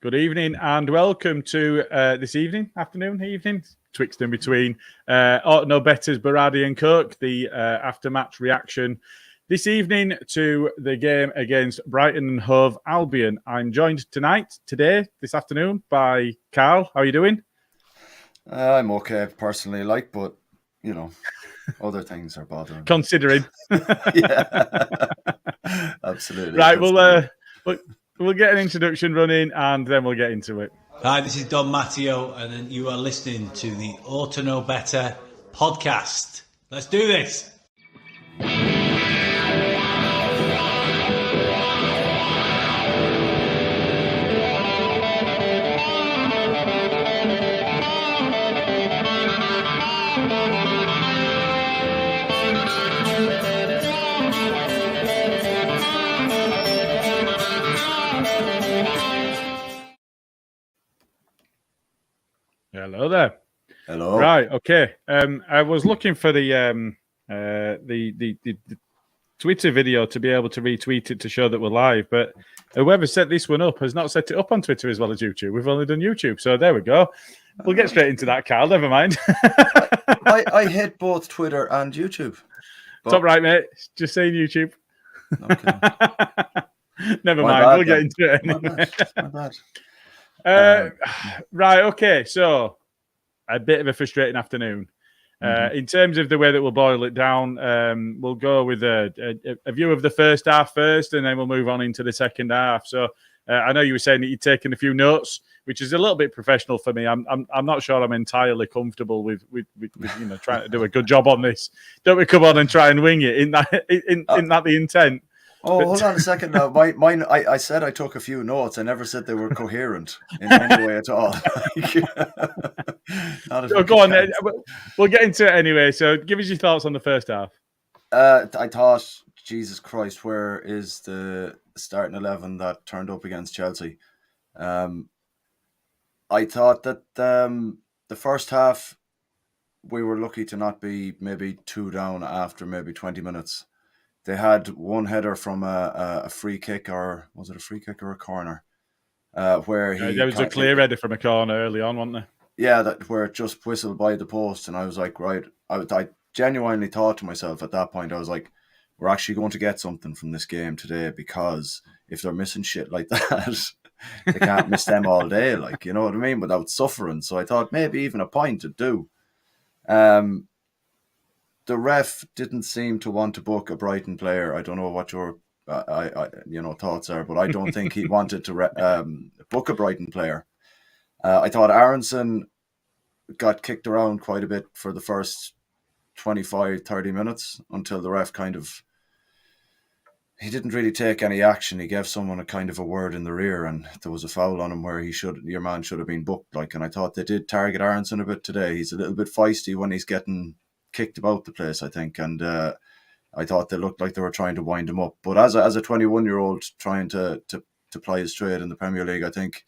Good evening and welcome to this evening, twixt in between. Orta No Better's Berardi and Coke, the after-match reaction this evening to the game against Brighton and Hove Albion. I'm joined this afternoon, by Karl. How are you doing? I'm okay personally, but other things are bothering. Considering. Yeah, absolutely. Right, we'll get an introduction running and then we'll get into it. Hi, this is Don Matteo, and you are listening to the Orta No Better podcast. Let's do this. Hello there. Hello. Right. Okay. I was looking for the Twitter video to be able to retweet it to show that we're live, but whoever set this one up has not set it up on Twitter as well as YouTube. We've only done YouTube, so there we go. We'll get straight into that, Karl. Never mind. I hit both Twitter and YouTube. Top right, mate. Just saying YouTube. Okay. Never mind. We'll get into it anyway. My bad. Right, okay, so a bit of a frustrating afternoon. In terms of the way that we'll boil it down, we'll go with a view of the first half first, and then we'll move on into the second half. So I know you were saying that you'd taken a few notes, which is a little bit professional for me. I'm not sure I'm entirely comfortable with trying to do a good job on this. Don't we come on and try and wing it? Isn't that the intent? Oh, hold on a second now. Mine. I said I took a few notes. I never said they were coherent in any way at all. Go on. We'll get into it anyway. So give us your thoughts on the first half. I thought, Jesus Christ, where is the starting 11 that turned up against Chelsea? I thought that the first half, we were lucky to not be maybe 2 down after maybe 20 minutes. They had one header from a free kick, or was it a free kick or a corner? Where there was a clear header from a corner early on, wasn't there? Yeah, where it just whistled by the post, and I was like, right. I genuinely thought to myself at that point, I was like, we're actually going to get something from this game today, because if they're missing shit like that, they can't miss them all day, like, you know what I mean, without suffering. So I thought maybe even a point would do. The ref didn't seem to want to book a Brighton player. I don't know what your thoughts are, but I don't think he wanted to book a Brighton player. I thought Aronson got kicked around quite a bit for the first 25-30 minutes until the ref he didn't really take any action. He gave someone a kind of a word in the rear, and there was a foul on him where your man should have been booked. And I thought they did target Aronson a bit today. He's a little bit feisty when he's getting kicked about the place, I think, and I thought they looked like they were trying to wind him up. But as a 21-year-old trying to ply his trade in the Premier League, I think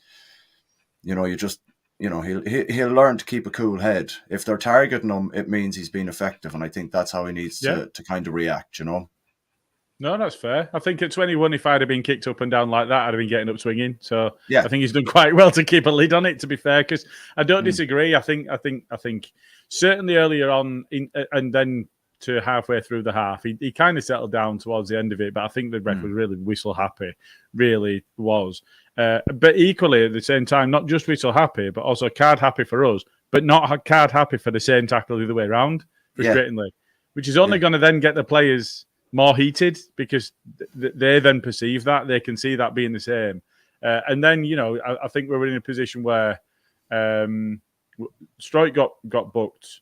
he'll learn to keep a cool head. If they're targeting him, it means he's been effective, and I think that's how he needs to kind of react. No, that's fair. I think at 21, if I'd have been kicked up and down like that, I'd have been getting up swinging. So yeah. I think he's done quite well to keep a lid on it, to be fair, because I don't disagree. I think certainly earlier on, and then to halfway through the half, he kind of settled down towards the end of it. But I think the ref was really whistle happy, really was. But equally at the same time, not just whistle happy, but also card happy for us, but not card happy for the same tackle the other way around, frustratingly, which is only going to then get the players more heated, because they then perceive that, they can see that being the same. And then, I think we were in a position where Stroik got booked,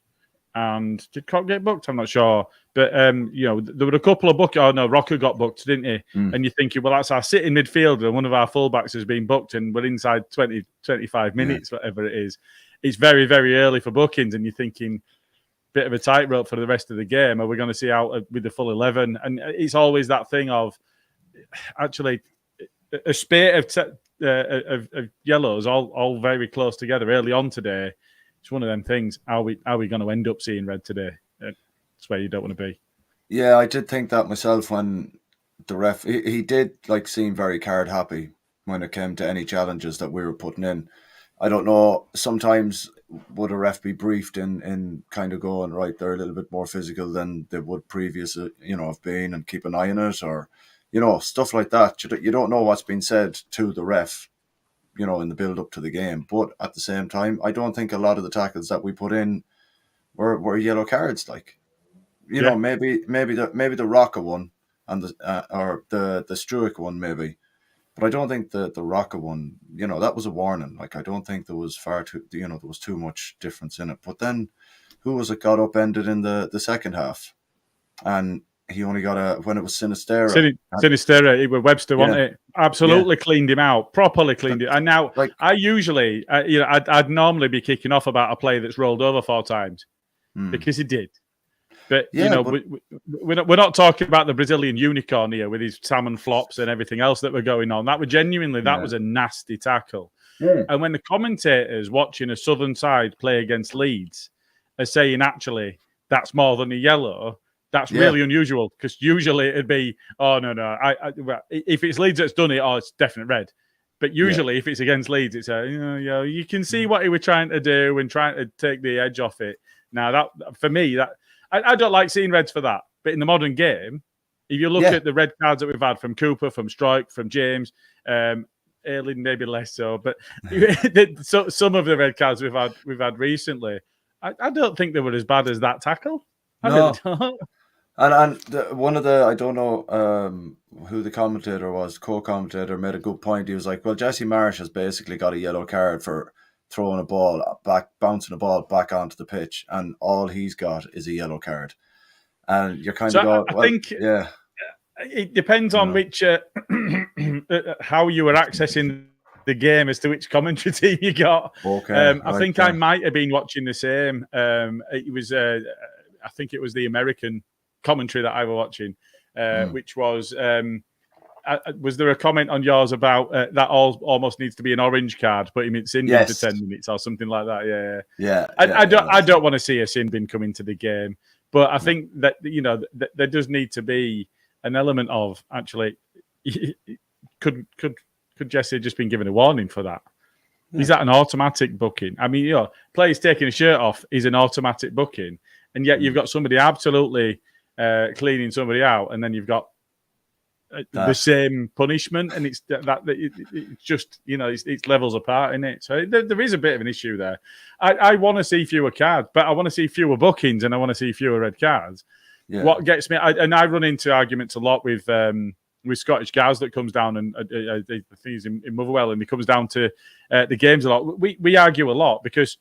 and did Cock get booked? I'm not sure, but there were a couple of booked. Oh no, Rocker got booked, didn't he? And you're thinking, well, that's our sitting midfielder, and one of our fullbacks has been booked, and we're inside 20-25 minutes, whatever it is. It's very, very early for bookings, and you're thinking, bit of a tightrope for the rest of the game. Are we going to see out with the full 11? And it's always that thing of actually a spate of yellows all very close together early on today. It's one of them things. Are we going to end up seeing red today? It's where you don't want to be. Yeah, I did think that myself when the ref, he did seem very card happy when it came to any challenges that we were putting in. I don't know, sometimes would a ref be briefed in kind of going, right, they're a little bit more physical than they would previous, have been, and keep an eye on it, or, stuff like that. You don't know what's been said to the ref, in the build up to the game. But at the same time, I don't think a lot of the tackles that we put in were yellow cards. Like, maybe the Roca one and the Struick one maybe. But I don't think the Rocket one, that was a warning. Like, I don't think there was there was too much difference in it. But then, who was it got upended in the second half? And he only got when it was Sinistera. Sinistera, it was Webster, wasn't it? Absolutely cleaned him out, properly cleaned it. And now, I usually, I'd normally be kicking off about a player that's rolled over 4 times because he did. But, we're not talking about the Brazilian unicorn here with his salmon flops and everything else that were going on. That was a nasty tackle. Yeah. And when the commentators watching a Southern side play against Leeds are saying, actually, that's more than a yellow, that's really unusual, because usually it'd be, oh, no. If it's Leeds that's done it, it's definite red. But usually if it's against Leeds, it's you can see what he was trying to do and trying to take the edge off it. Now, that for me, I don't like seeing reds for that. But in the modern game, if you look at the red cards that we've had from Cooper, from Strike, from James, Ayling maybe less so, but some of the red cards we've had recently, I don't think they were as bad as that tackle. I really don't. And one of the, I don't know who the commentator was, co-commentator, made a good point. He was like, well, Jesse Marsh has basically got a yellow card for throwing a ball back, bouncing a ball back onto the pitch, and all he's got is a yellow card. And you're kind of going, I think it depends on which how you were accessing the game as to which commentary team you got. Okay, I think I might have been watching the same. It was I think it was the American commentary that I was watching, which was. Was there a comment on yours about that almost needs to be an orange card, but he meant sin bin for 10 minutes or something like that? Yeah. I don't want to see a sin bin come into the game, but I think that there does need to be an element of actually could Jesse just been given a warning for that? Yeah. Is that an automatic booking? I mean, players taking a shirt off is an automatic booking, and yet you've got somebody absolutely cleaning somebody out, and then you've got the same punishment, and it's just it's levels apart in it. So there is a bit of an issue there. I want to see fewer cards, but I want to see fewer bookings, and I want to see fewer red cards. Yeah. What gets me, I run into arguments a lot with Scottish Gaz that comes down, and I think he's in Motherwell, and he comes down to the games a lot. We argue a lot because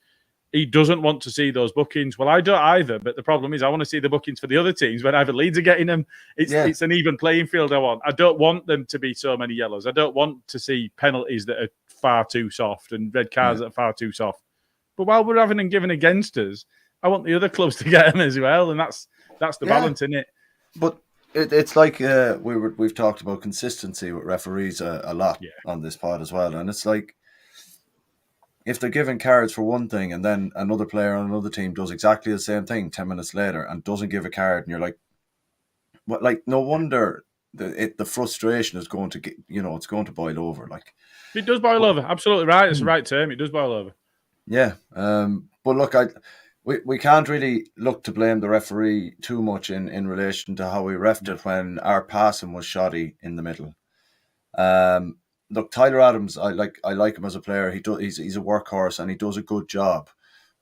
he doesn't want to see those bookings. Well, I don't either, but the problem is I want to see the bookings for the other teams when either Leeds are getting them. It's an even playing field I want. I don't want them to be so many yellows. I don't want to see penalties that are far too soft and red cards that are far too soft. But while we're having them given against us, I want the other clubs to get them as well, and that's the balance in it. But it's like we've talked about consistency with referees a lot on this pod as well, and it's like, if they're giving cards for one thing and then another player on another team does exactly the same thing 10 minutes later and doesn't give a card, and you're like, what? Like, no wonder the frustration is going to get, it's going to boil over. Like, it does boil over. Absolutely right. It's the right term. It does boil over. Yeah. But look, we can't really look to blame the referee too much in relation to how we refed it when our passing was shoddy in the middle. Look, Tyler Adams, I like him as a player. He's a workhorse and he does a good job.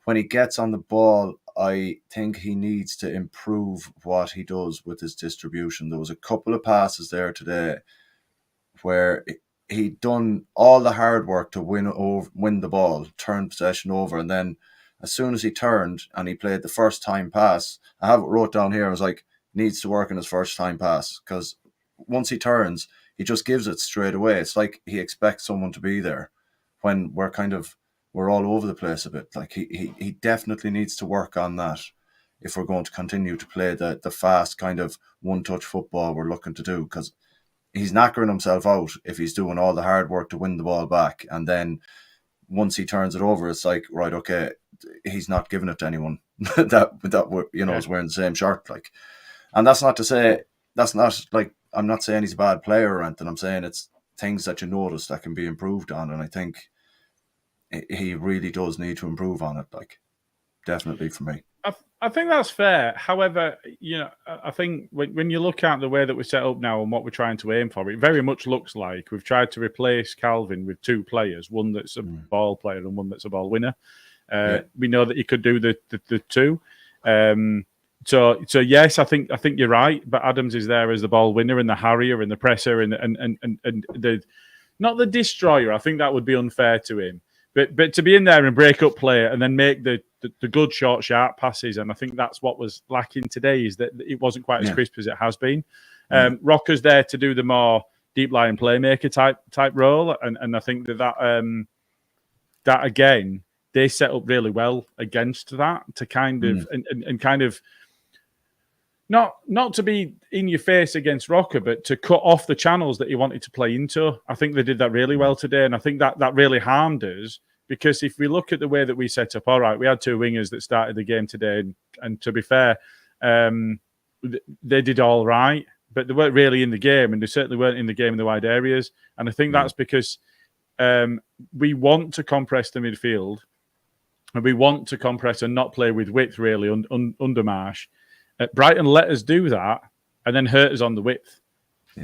When he gets on the ball, I think he needs to improve what he does with his distribution. There was a couple of passes there today where he'd done all the hard work to win the ball, turn possession over, and then as soon as he turned and he played the first time pass, I have it wrote down here, I was like, needs to work on his first time pass, because once he turns, he just gives it straight away. It's like he expects someone to be there when we're all over the place a bit. Like he definitely needs to work on that if we're going to continue to play the fast kind of one-touch football we're looking to do, because he's knackering himself out if he's doing all the hard work to win the ball back, and then once he turns it over, it's like, right, okay, he's not giving it to anyone that is wearing the same shirt. Like, and that's not like, I'm not saying he's a bad player or anything. I'm saying it's things that you notice that can be improved on, and I think he really does need to improve on it. Like, definitely for me. I think that's fair. However, I think when you look at the way that we're set up now and what we're trying to aim for, it very much looks like we've tried to replace Calvin with two players, one that's a ball player and one that's a ball winner. We know that he could do the two. So yes, I think you're right. But Adams is there as the ball winner and the harrier and the presser and the not the destroyer. I think that would be unfair to him. But to be in there and break up play and then make the good short, sharp passes, and I think that's what was lacking today, is that it wasn't quite as crisp as it has been. Rocker's there to do the more deep lying playmaker type role, and I think that again they set up really well against that to kind of and kind of not to be in your face against Rocker, but to cut off the channels that he wanted to play into. I think they did that really well today, and I think that really harmed us, because if we look at the way that we set up, all right, we had two wingers that started the game today, and to be fair, they did all right, but they weren't really in the game, and they certainly weren't in the game in the wide areas, and I think that's because we want to compress the midfield, and we want to compress and not play with width, really, under Marsh. Brighton let us do that and then hurt us on the width,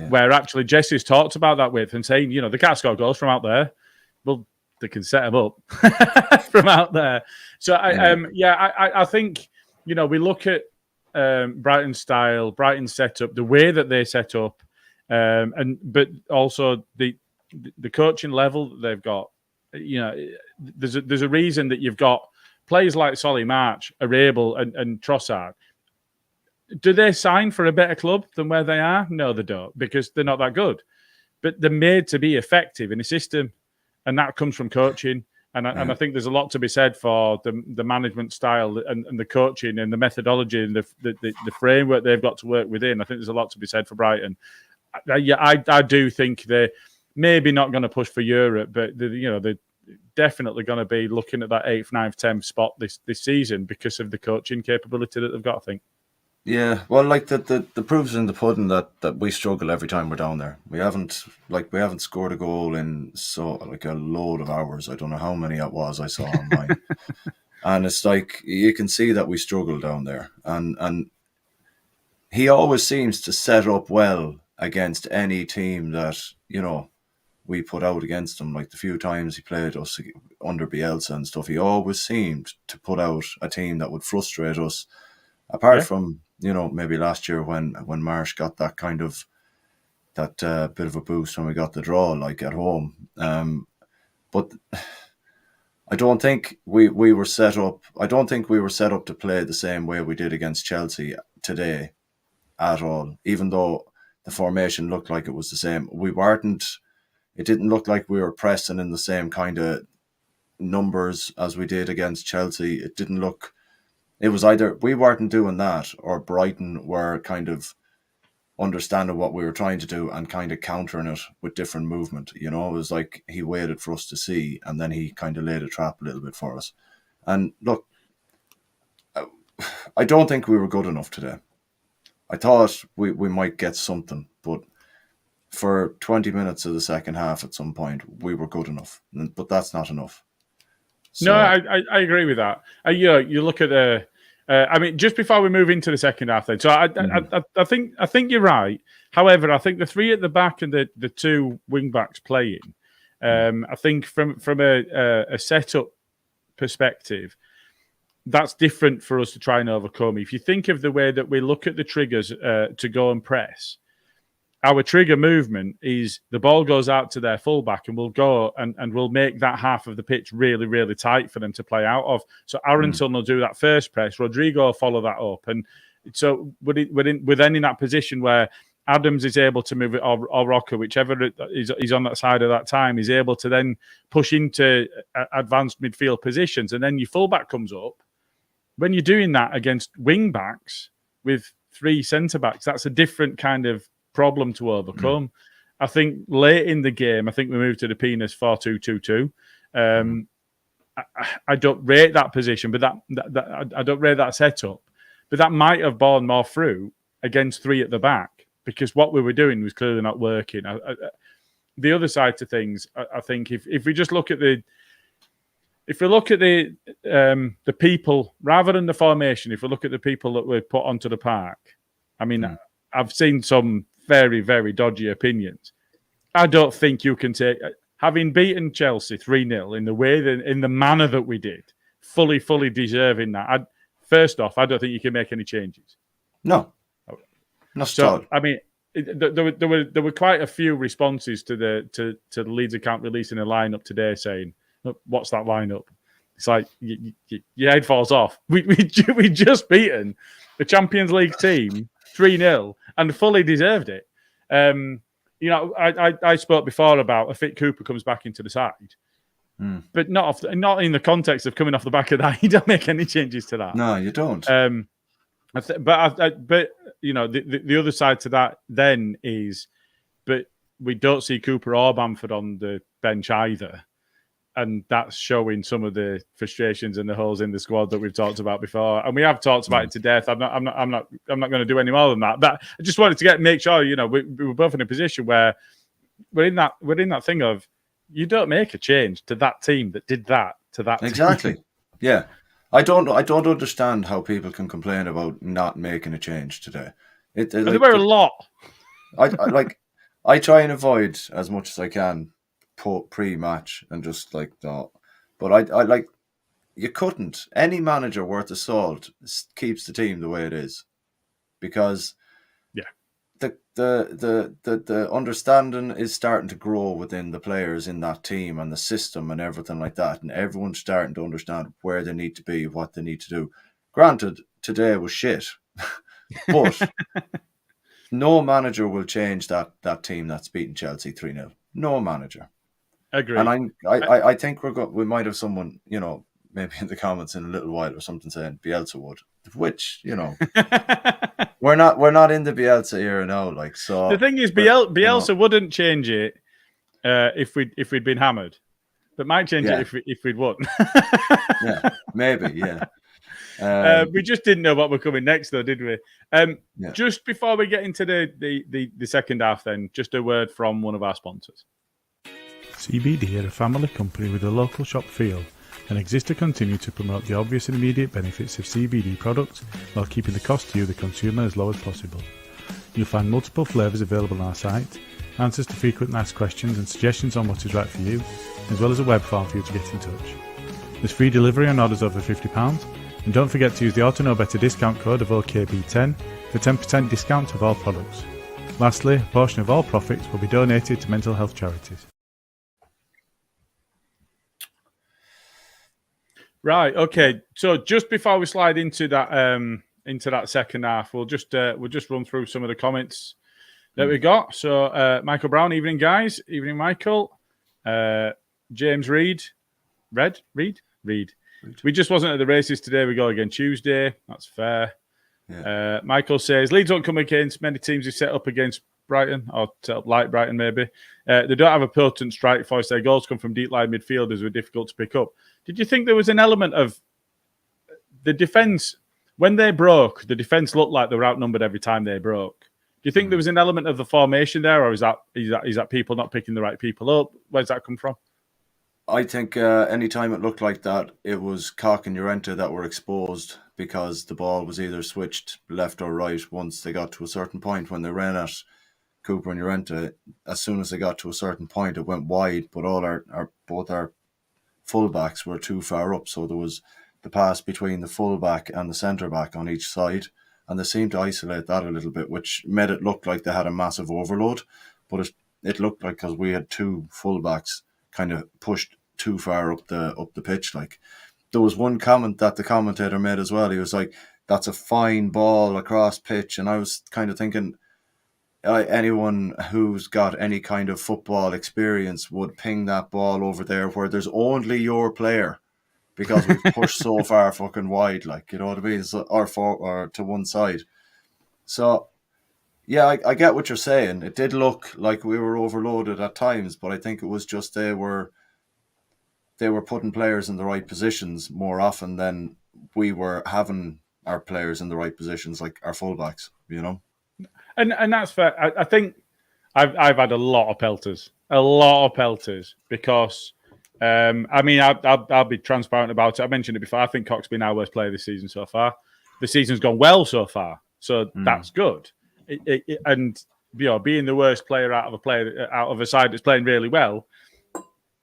where actually Jesse's talked about that width and saying, they can't score goals from out there. Well, they can set them up from out there. So, I think, we look at Brighton's style, Brighton's setup, the way that they set up, but also the coaching level that they've got. There's a reason that you've got players like Solly March, Arable and Trossard. Do they sign for a better club than where they are? No, they don't, because they're not that good. But they're made to be effective in a system, and that comes from coaching. And I think there's a lot to be said for the management style and the coaching and the methodology and the framework they've got to work within. I think there's a lot to be said for Brighton. I do think they're maybe not going to push for Europe, but they're definitely going to be looking at that 8th, 9th, 10th spot this season because of the coaching capability that they've got, I think. Yeah, well, like the proof's in the pudding that we struggle every time we're down there. We haven't scored a goal in a load of hours. I don't know how many it was I saw online. And it's like you can see that we struggle down there. And he always seems to set up well against any team that, we put out against him. Like the few times he played us under Bielsa and stuff, he always seemed to put out a team that would frustrate us. Apart from, maybe last year when Marsh got that kind of bit of a boost when we got the draw, like at home. But I don't think we were set up. I don't think we were set up to play the same way we did against Chelsea today at all. Even though the formation looked like it was the same, we weren't. It didn't look like we were pressing in the same kind of numbers as we did against Chelsea. It didn't look. It was either we weren't doing that or Brighton were kind of understanding what we were trying to do and kind of countering it with different movement. It was like he waited for us to see and then he kind of laid a trap a little bit for us. And look, I don't think we were good enough today. I thought we might get something, but for 20 minutes of the second half at some point, we were good enough. But that's not enough. So, no, I agree with that. You look at just before we move into the second half, then. So I think you're right. However, I think the three at the back and the two wing backs playing, I think from a setup perspective, that's different for us to try and overcome. If you think of the way that we look at the triggers to go and press, our trigger movement is the ball goes out to their fullback and we'll go and we'll make that half of the pitch really, really tight for them to play out of. So Aronson will do that first press. Rodrigo will follow that up. And so we're then in that position where Adams is able to move it or Rocker, whichever is on that side at that time, is able to then push into advanced midfield positions. And then your fullback comes up. When you're doing that against wing backs with three centre backs, that's a different kind of problem to overcome. I think late in the game, I think we moved to the Penis 4-2-2-2. I don't rate that position, but I don't rate that setup. But that might have borne more fruit against three at the back because what we were doing was clearly not working. the other side to things, I think if we just look at the people rather than the formation, if we look at the people that were put onto the park, I mean, I've seen some very, very dodgy opinions. I don't think you can take, having beaten Chelsea 3-0 in the way that, in the manner that we did, fully deserving that. First off, I don't think you can make any changes. No, not so. all. I mean, there were quite a few responses to the Leeds account releasing a lineup today saying, "What's that lineup?" It's like your head falls off. We just beaten the Champions League team 3-0 and fully deserved it. I spoke before about a fit Cooper comes back into the side, but not in the context of coming off the back of that. You don't make any changes to that. No, you don't. But you know, the other side to that then is, but we don't see Cooper or Bamford on the bench either, and that's showing some of the frustrations and the holes in the squad that we've talked about before, and we have talked about it to death. I'm not going to do any more than that. But I just wanted to make sure, you know, we were both in a position where we're in that thing of you don't make a change to that team that did that to that exactly. team. Yeah. I don't understand how people can complain about not making a change today. There were a lot. I try and avoid as much as I can pre-match and just like that. But I like, you couldn't. Any manager worth of salt keeps the team the way it is, because the understanding is starting to grow within the players in that team and the system and everything like that, and everyone's starting to understand where they need to be, what they need to do. Granted, today was shit, but no manager will change that team that's beaten Chelsea 3-0. No manager. Agree. And I think we might have someone, you know, maybe in the comments in a little while or something saying Bielsa would, which, you know, we're not in the Bielsa era now. Like, so the thing is, Bielsa wouldn't change it if we'd been hammered, but might change it if we'd won. Yeah, maybe, yeah. We just didn't know what were coming next, though, did we? Just before we get into the second half, then, just a word from one of our sponsors. CBD are a family company with a local shop feel and exist to continue to promote the obvious and immediate benefits of CBD products while keeping the cost to you, the consumer, as low as possible. You'll find multiple flavours available on our site, answers to frequently asked questions and suggestions on what is right for you, as well as a web form for you to get in touch. There's free delivery on orders over £50, and don't forget to use the Orta Better discount code of OKB10 for 10% discount of all products. Lastly, a portion of all profits will be donated to mental health charities. Right. Okay. So just before we slide into that second half, we'll just run through some of the comments that we got. So Michael Brown, evening guys, evening Michael. James Reed. We just wasn't at the races today. We go again Tuesday. That's fair. Yeah. Michael says Leeds won't come against many teams who set up against Brighton or set up like Brighton maybe. They don't have a potent strike force. Their goals come from deep line midfielders who are difficult to pick up. Did you think there was an element of the defence when they broke? The defence looked like they were outnumbered every time they broke. Do you think there was an element of the formation there, or is that people not picking the right people up? Where's that come from? I think any time it looked like that, it was Cock and Llorente that were exposed because the ball was either switched left or right once they got to a certain point. When they ran at Cooper and Llorente, as soon as they got to a certain point, it went wide, but both our fullbacks were too far up, so there was the pass between the fullback and the centre back on each side, and they seemed to isolate that a little bit, which made it look like they had a massive overload. But it looked like, because we had two fullbacks kind of pushed too far up the pitch. Like, there was one comment that the commentator made as well. He was like, "That's a fine ball across pitch," and I was kind of thinking, anyone who's got any kind of football experience would ping that ball over there where there's only your player, because we've pushed so far fucking wide, like, you know what I mean, or to one side. So yeah, I get what you're saying. It did look like we were overloaded at times, but I think it was just they were putting players in the right positions more often than we were having our players in the right positions, like our fullbacks, you know. And that's fair. I think I've had a lot of pelters, because I mean, I'll be transparent about it. I mentioned it before. I think Cox's been our worst player this season so far. The season's gone well so far, so that's good. And being the worst player out of a side that's playing really well,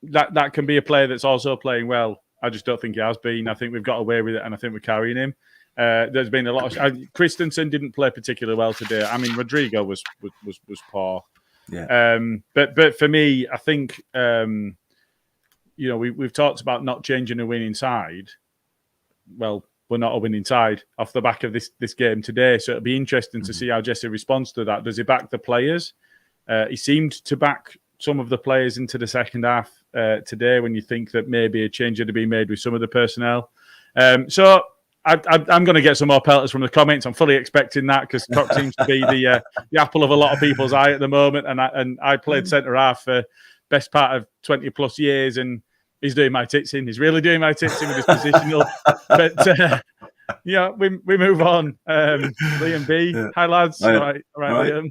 that can be a player that's also playing well. I just don't think he has been. I think we've got away with it, and I think we're carrying him. There's been a lot of Christensen didn't play particularly well today. I mean, Rodrigo was poor. Yeah. But for me, I think we've talked about not changing a winning side. Well, we're not a winning side off the back of this game today, so it'll be interesting to see how Jesse responds to that. Does he back the players? He seemed to back some of the players into the second half today, when you think that maybe a change had to be made with some of the personnel. So I'm going to get some more pelters from the comments. I'm fully expecting that, because Cox seems to be the apple of a lot of people's eye at the moment. And I played centre half for best part of 20 plus years, and he's doing my tits in. He's really doing my tits in with his positional. But we move on. Liam B. Yeah. Hi lads. All right. Liam.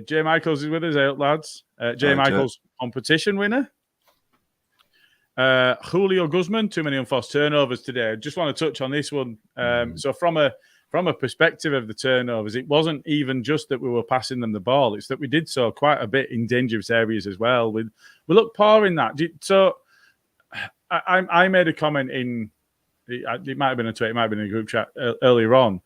Jay Michaels is with us. Hey up, lads. Jay Michaels, competition winner. Julio Guzman, too many unforced turnovers today. I just want to touch on this one. So from a perspective of the turnovers, it wasn't even just that we were passing them the ball. It's that we did so quite a bit in dangerous areas as well. We looked poor in that. So I made a comment in, it might have been a tweet, it might have been in a group chat earlier on.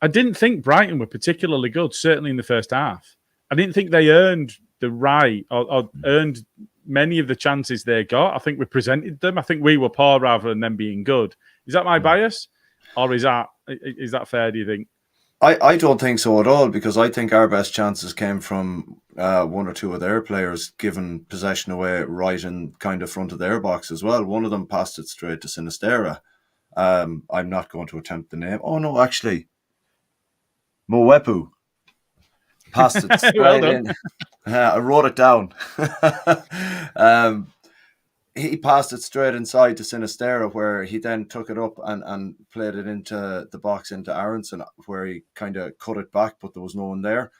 I didn't think Brighton were particularly good, certainly in the first half. I didn't think they earned the right or earned many of the chances they got. I think we presented them. I think we were poor rather than them being good. Is that my bias? Or is that fair, do you think? I don't think so at all, because I think our best chances came from one or two of their players giving possession away right in kind of front of their box as well. One of them passed it straight to Sinistera. I'm not going to attempt the name. Oh, no, actually. Mowepu passed it straight well in. I wrote it down. He passed it straight inside to Sinistera, where he then took it up and played it into the box into Aronson, where he kind of cut it back, but there was no one there.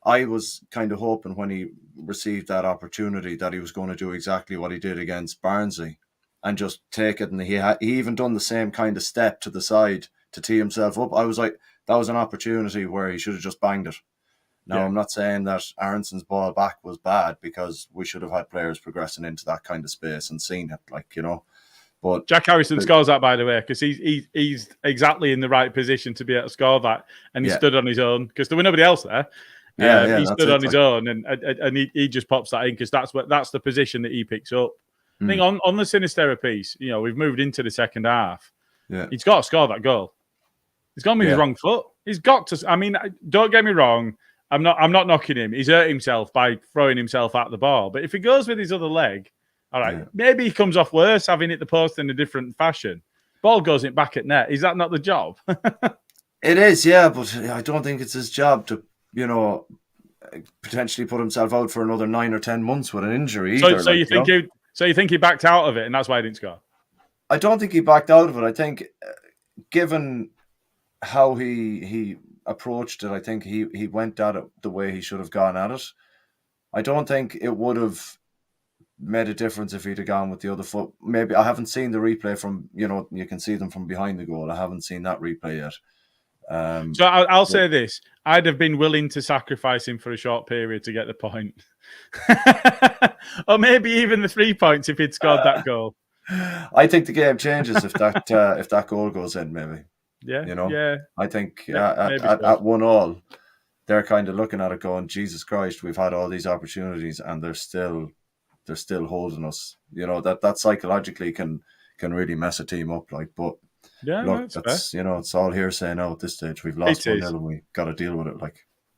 I was kind of hoping when he received that opportunity that he was going to do exactly what he did against Barnsley and just take it. And he even done the same kind of step to the side to tee himself up. I was like, that was an opportunity where he should have just banged it. Now, I'm not saying that Aronson's ball back was bad, because we should have had players progressing into that kind of space and seen it, But Jack Harrison scores that, by the way, because he's exactly in the right position to be able to score that, and he stood on his own because there was nobody else there. He stood on his own, and he just pops that in, because that's the position that he picks up. I think on the Sinistera piece, we've moved into the second half. Yeah, he's got to score that goal. He's gone with his wrong foot. He's got to. I mean, don't get me wrong. I'm not knocking him. He's hurt himself by throwing himself at the ball. But if he goes with his other leg, all right, maybe he comes off worse having hit the post in a different fashion. Ball goes in back at net. Is that not the job? It is, yeah, but I don't think it's his job to, potentially put himself out for another 9 or 10 months with an injury. So you think he backed out of it, and that's why he didn't score? I don't think he backed out of it. I think, given how he approached it, I think he went at it the way he should have gone at it. I don't think it would have made a difference if he'd have gone with the other foot. Maybe I haven't seen the replay from, you can see them from behind the goal. I haven't seen that replay yet. So I'll say this. I'd have been willing to sacrifice him for a short period to get the point. Or maybe even the 3 points if he'd scored that goal. I think the game changes if that goal goes in, maybe. Yeah, I think at 1-1, they're kind of looking at it going, Jesus Christ, we've had all these opportunities and they're still holding us. That psychologically can really mess a team up. But look, that's it's all hearsay now at this stage. We've lost 1-0 and we got to deal with it.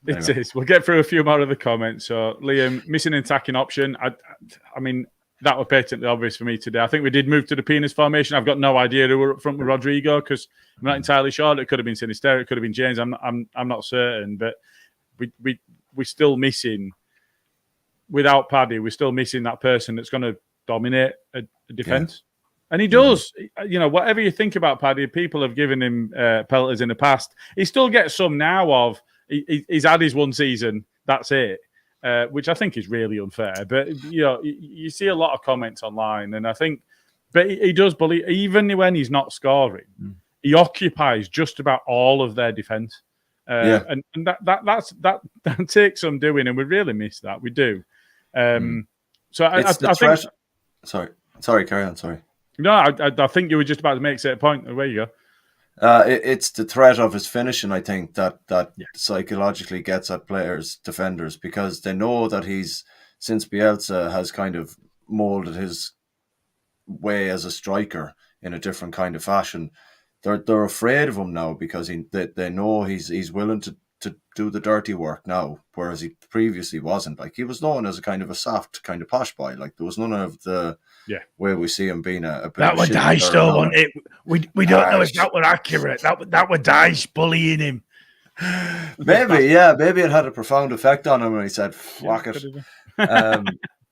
It is. We'll get through a few more of the comments. So Liam, missing an attacking option. I mean, that was patently obvious for me today. I think we did move to the penis formation. I've got no idea who were up front with Rodrigo, because I'm not entirely sure. It could have been Sinistera, it could have been James. I'm not certain, but we're still missing, without Paddy, we're still missing that person that's going to dominate a defence. Yeah. And he does. Whatever you think about Paddy, people have given him pelters in the past. He still gets some now of, he's had his one season, that's it. which I think is really unfair. But you see a lot of comments online, and I think, but he does believe even when he's not scoring, he occupies just about all of their defence. And that takes some doing, and we really miss that. We do. So I think. Sorry, carry on. Sorry. No, I think you were just about to make a point. Where you go. It's the threat of his finishing, I think, that psychologically gets at players, defenders, because they know that since Bielsa has kind of molded his way as a striker in a different kind of fashion, they're afraid of him now because they know he's willing to do the dirty work now, whereas he previously wasn't. Like, he was known as a kind of a soft, kind of posh boy. Like, there was none of the way we see him being a bit that was Dice, though, wasn't it? We don't know if that were accurate. That were Dice bullying him. Maybe it had a profound effect on him when he said, "Fuck it."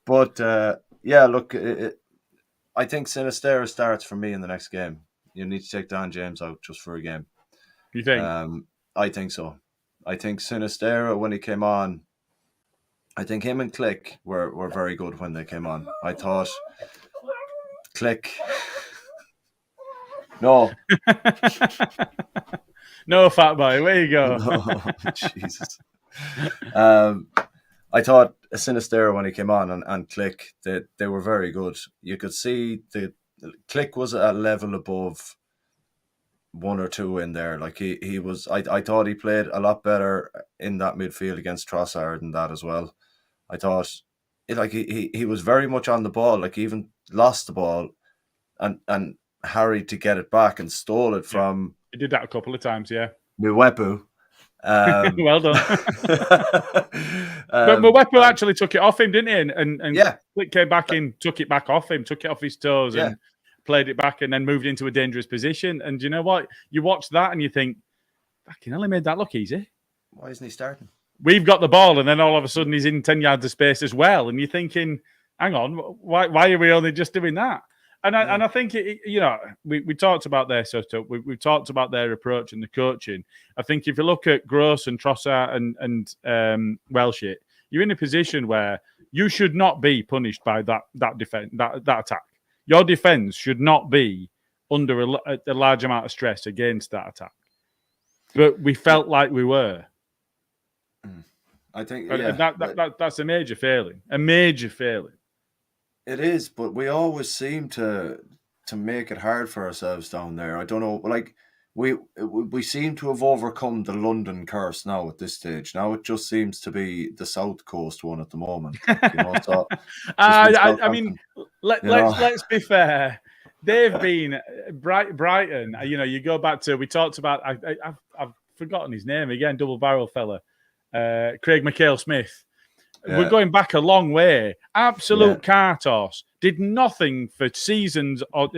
But look, I think Sinisterra starts for me in the next game. You need to take Dan James out just for a game. You think? I think so. I think Sinisterra, when he came on, I think him and Click were very good when they came on. I thought Click. No. No, fat boy. Where you go? Oh, Jesus. I thought Sinisterra, when he came on, and Click, they were very good. You could see the Click was a level above one or two in there. Like, he was. I thought he played a lot better in that midfield against Trossard and that as well. I thought he was very much on the ball. Like, he even lost the ball and harried to get it back and stole it from. He did that a couple of times, yeah. Mwepu. Well done. But Mwepu actually took it off him, didn't he? And Click came back in, took it back off him, took it off his toes, and played it back, and then moved into a dangerous position. And you know what? You watch that and you think, fucking hell, he made that look easy. Why isn't he starting? We've got the ball, and then all of a sudden he's in 10 yards of space as well. And you're thinking, hang on, why are we only just doing that? And I think, we talked about their setup. We talked about their approach and the coaching. I think if you look at Gross and Trossard and Welshit, you're in a position where you should not be punished by that defense, that attack. Your defense should not be under a large amount of stress against that attack. But we felt like we were. I think that's a major failing. A major failing. It is, but we always seem to make it hard for ourselves down there. I don't know, like we seem to have overcome the London curse now at this stage. Now it just seems to be the South Coast one at the moment. So I mean, let's be fair. They've been Brighton. You go back to, we talked about. I've forgotten his name again. Double barrel fella, Craig McHale-Smith. Yeah. We're going back a long way. Absolute car toss. Did nothing for seasons or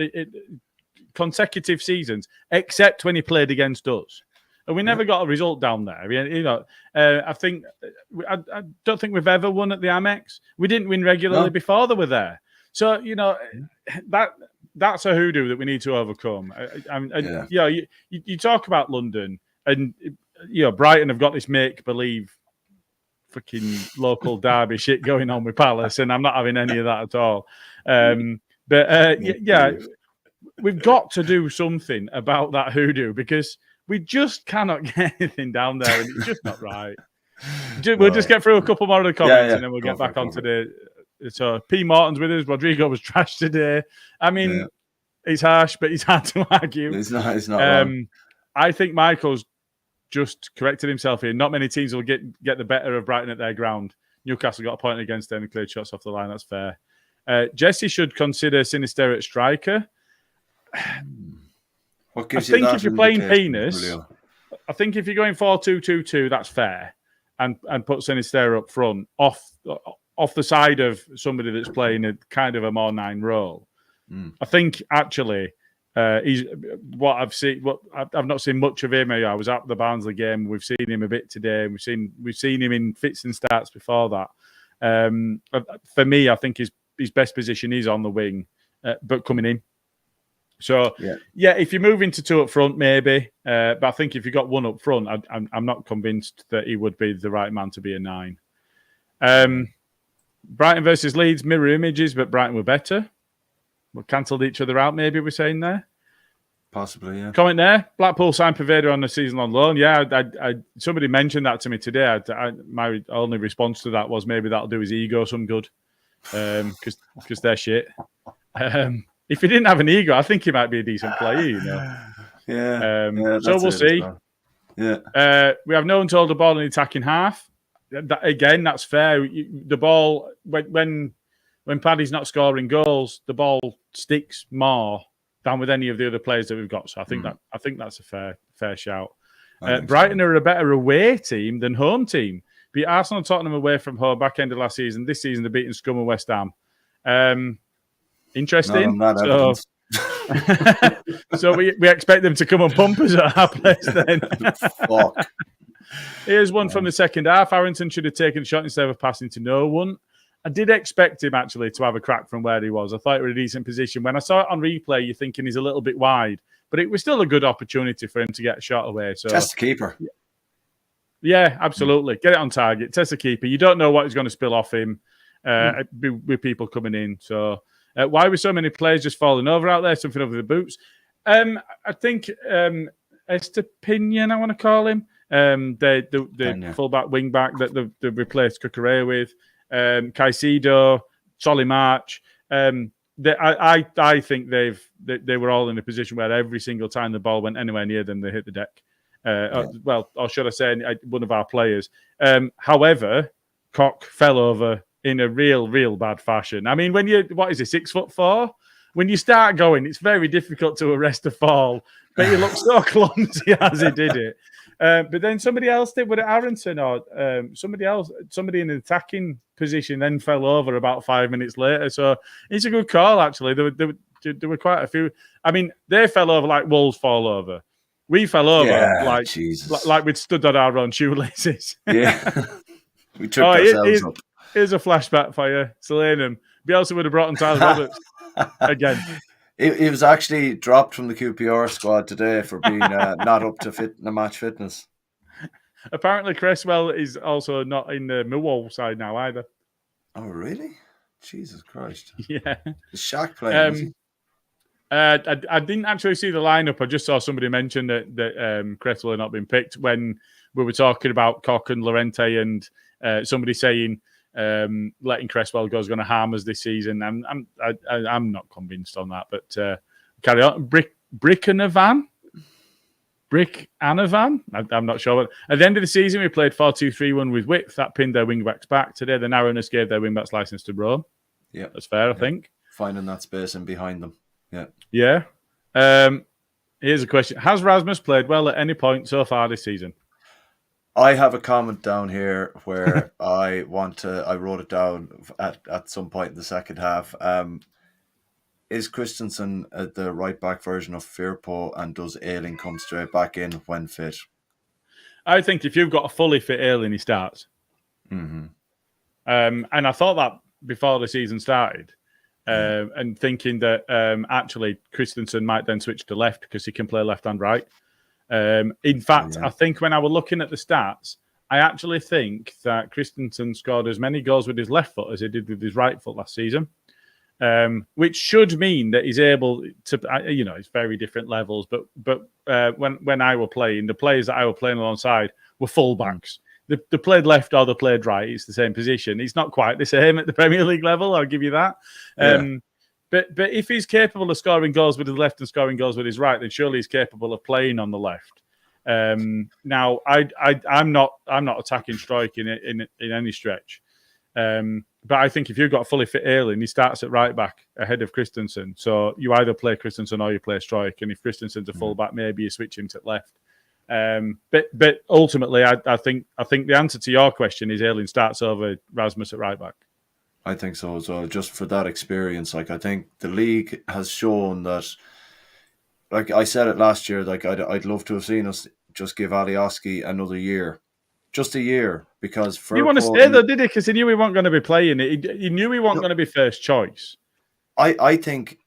consecutive seasons, except when he played against us, and we never got a result down there. I mean, I don't think we've ever won at the AMEX. We didn't win regularly before they were there. So that's a hoodoo that we need to overcome. You talk about London, and Brighton have got this make believe fucking local derby shit going on with Palace, and I'm not having any of that at all. We've got to do something about that hoodoo, because we just cannot get anything down there, and it's just not right. We'll just get through a couple more of the comments, and then we'll get back onto the. So P. Morton's with us. Rodrigo was trashed today. I mean, it's harsh, but it's hard to argue. It's not. I think Michael's just corrected himself here. Not many teams will get the better of Brighton at their ground. Newcastle got a point against them and cleared shots off the line. That's fair. Jesse should consider Sinisterra at striker. I think if you're playing Penis, I think if you're going 4-2-2-2, that's fair, and put Sinisterra up front, off the side of somebody that's playing a kind of a more 9 role. I think actually. He's what I've seen. I've not seen much of him. I was at the Barnsley game. We've seen him a bit today. We've seen him in fits and starts before that. For me, I think his best position is on the wing, but coming in. So if you move into 2 up front, maybe. But I think if you got 1 up front, I'm not convinced that he would be the right man to be a 9. Brighton versus Leeds, mirror images, but Brighton were better. We cancelled each other out, maybe we're saying there. Possibly, yeah. Comment there. Blackpool signed Pervader on the season on loan. Yeah, somebody mentioned that to me today. My only response to that was maybe that'll do his ego some good, because they're shit. If he didn't have an ego, I think he might be a decent player, you know. Yeah. So we'll see. Well. Yeah. We have no one to hold the ball in the attacking half. Again, that's fair. The ball, when Paddy's not scoring goals, the ball sticks more than with any of the other players that we've got. So I think that's a fair shout. Brighton are a better away team than home team. Beat Arsenal and Tottenham away from home back end of last season. This season they're beating Scum and West Ham. Interesting. So we expect them to come and pump us at our place then. Fuck. Here's one from the second half. Harrington should have taken a shot instead of passing to no one. I did expect him actually to have a crack from where he was. I thought it was a decent position. When I saw it on replay, you're thinking he's a little bit wide, but it was still a good opportunity for him to get a shot away. So test the keeper. Yeah, absolutely. Get it on target. Test the keeper. You don't know what is going to spill off him with people coming in. So why were so many players just falling over out there? Something over the boots. I think Estepinian, I want to call him. The fullback, wing back that they replaced Cucurella with. Caicedo, Solly March. I think they were all in a position where every single time the ball went anywhere near them, they hit the deck. Or should I say, one of our players. However, Cock fell over in a real bad fashion. I mean, when you 6'4"? When you start going, it's very difficult to arrest a fall. But he looked so clumsy as he did it. But then somebody else did, was it Harrington or somebody in an attacking position then fell over about 5 minutes later. So it's a good call, actually. There were quite a few. I mean, they fell over like wolves fall over. We fell over like we'd stood on our own shoelaces. Yeah. We tripped ourselves up. Here's a flashback for you. Salanum. Bielsa would have brought on Tyler Roberts again. He was actually dropped from the QPR squad today for being not up to match fitness. Apparently, Cresswell is also not in the Millwall side now either. Oh, really? Jesus Christ. Yeah. Is Shaq playing? I didn't actually see the lineup. I just saw somebody mention that Cresswell had not been picked when we were talking about Koch and Llorente and somebody saying letting Cresswell go is going to harm us this season. I'm not convinced on that, but carry on. Brickanavan? I'm not sure. But at the end of the season, we played 4-2-3-1 with width. That pinned their wing-backs back. Today, the narrowness gave their wing-backs license to roam. Yeah. That's fair, I think. Finding that space in behind them. Yeah. Yeah. Here's a question. Has Rasmus played well at any point so far this season? I have a comment down here where I wrote it down at some point in the second half. Is Christensen the right back version of Firpo, and does Ayling come straight back in when fit? I think if you've got a fully fit Ayling, he starts. Mm-hmm. And I thought that before the season started, and thinking that actually Christensen might then switch to left because he can play left and right. In fact, I think when I was looking at the stats, I actually think that Christensen scored as many goals with his left foot as he did with his right foot last season, which should mean that he's able to, it's very different levels. But when I were playing, the players that I were playing alongside were fullbacks. They played left or they played right. It's the same position. It's not quite the same at the Premier League level. I'll give you that. But if he's capable of scoring goals with his left and scoring goals with his right, then surely he's capable of playing on the left. Now, I'm not attacking strike in any stretch. But I think if you've got a fully fit Ayling, he starts at right back ahead of Christensen. So you either play Christensen or you play strike. And if Christensen's a full back, maybe you switch him to left. But ultimately, I think the answer to your question is Ayling starts over Rasmus at right back. I think so as well. Just for that experience, I think the league has shown that. Like I said it last year, I'd love to have seen us just give Alioski another year, just a year, because he want to stay though, did he? Because he knew he wasn't going to be playing it. He knew he wasn't going to be first choice. I think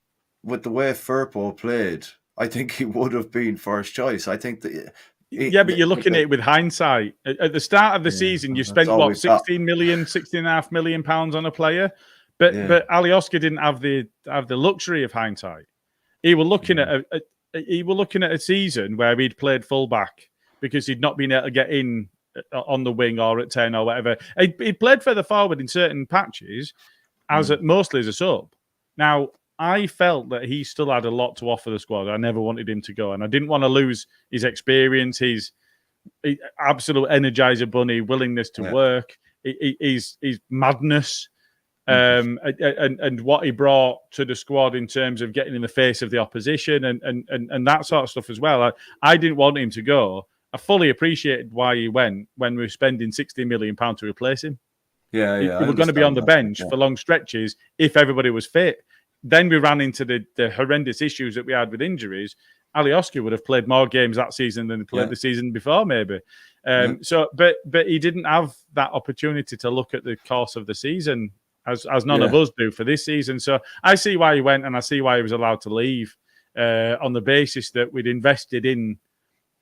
with the way Firpo played, I think he would have been first choice. I think that Yeah, but you're looking at it with hindsight. At the start of the season, you spent what, 16 million, 16.5 million pounds on a player, but Alioski didn't have the luxury of hindsight. He was looking at a season where he'd played fullback because he'd not been able to get in on the wing or at 10 or whatever. He played further forward in certain patches, mostly as a sub. Now, I felt that he still had a lot to offer the squad. I never wanted him to go, and I didn't want to lose his experience, his absolute energizer bunny, willingness to work, his madness, and what he brought to the squad in terms of getting in the face of the opposition and that sort of stuff as well. I didn't want him to go. I fully appreciated why he went when we were spending £60 million to replace him. He was going to be on the bench for long stretches if everybody was fit. Then we ran into the horrendous issues that we had with injuries. Alioski would have played more games that season than he played the season before, maybe. So, but he didn't have that opportunity to look at the course of the season as none of us do for this season. So I see why he went, and I see why he was allowed to leave on the basis that we'd invested in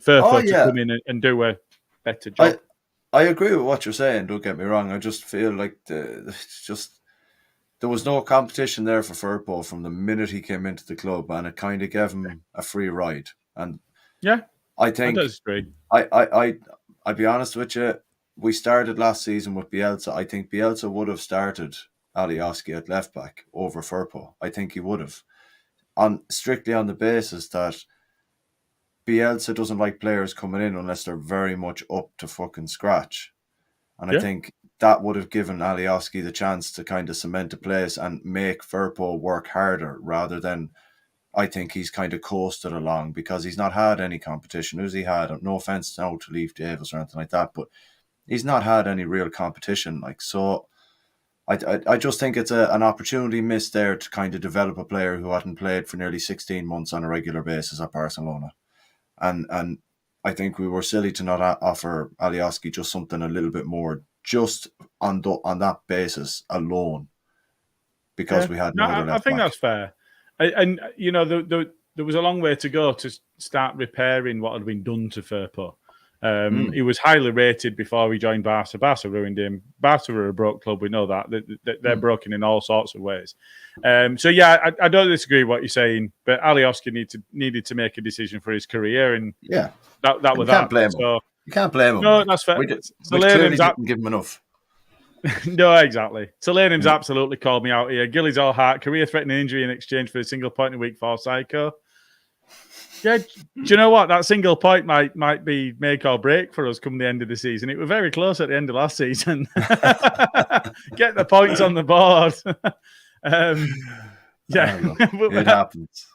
Firpo to come in and do a better job. I agree with what you're saying. Don't get me wrong. I just feel like there was no competition there for Firpo from the minute he came into the club, and it kind of gave him a free ride. And I think I'll be honest with you. We started last season with Bielsa. I think Bielsa would have started Alioski at left back over Firpo. I think he would have, strictly on the basis that Bielsa doesn't like players coming in unless they're very much up to fucking scratch. And I think that would have given Alioski the chance to kind of cement a place and make Firpo work harder, rather than, I think he's kind of coasted along because he's not had any competition. Who's he had? No offense now to Leaf Davis or anything like that, but he's not had any real competition. So I just think it's an opportunity missed there to kind of develop a player who hadn't played for nearly 16 months on a regular basis at Barcelona. And I think we were silly to not offer Alioski just something a little bit more, just on that basis alone, because we had no other left I think back. that's fair. And you know, there was a long way to go to start repairing what had been done to Firpo. He was highly rated before he joined Barca. Barca ruined him. Barca are a broke club. We know that. They're broken in all sorts of ways. So, yeah, I don't disagree with what you're saying, but Alioski needed to make a decision for his career, and that was that. You can't blame him. No, that's fair. We clearly didn't give him enough. No, exactly. Solanum's absolutely called me out here. Gilly's all heart, career-threatening injury in exchange for a single point a week for Psycho. Yeah, do you know what? That single point might be make or break for us come the end of the season. It was very close at the end of last season. Get the points on the board. It happens.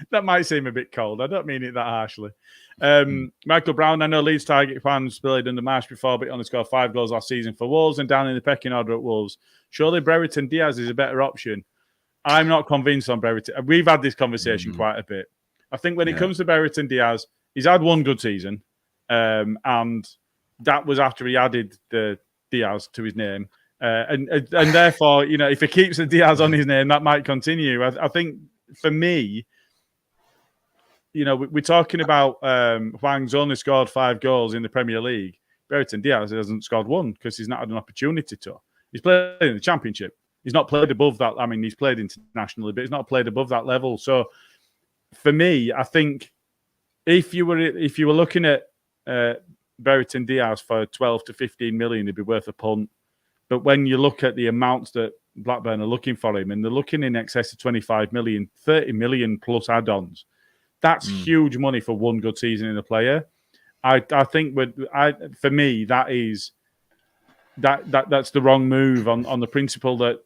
That might seem a bit cold. I don't mean it that harshly. Michael Brown, I know Leeds target fans played under Marsh before, but he only scored 5 goals last season for Wolves and down in the pecking order at Wolves. Surely Brereton Diaz is a better option. I'm not convinced on Brereton. We've had this conversation quite a bit. I think when it comes to Brereton Diaz, he's had one good season, and that was after he added the Diaz to his name. And therefore, you know, if he keeps the Diaz on his name, that might continue. I think for me, you know, we're talking about Hwang's only scored 5 goals in the Premier League. Brereton Diaz hasn't scored one because he's not had an opportunity to. He's played in the Championship. He's not played above that. I mean, he's played internationally, but he's not played above that level. So, for me, I think if you were looking at Brereton Diaz for 12 to 15 million, it'd be worth a punt. But when you look at the amounts that Blackburn are looking for him, and they're looking in excess of 25 million, 30 million plus add-ons, that's huge money for one good season in a player. I think for me that's the wrong move on the principle that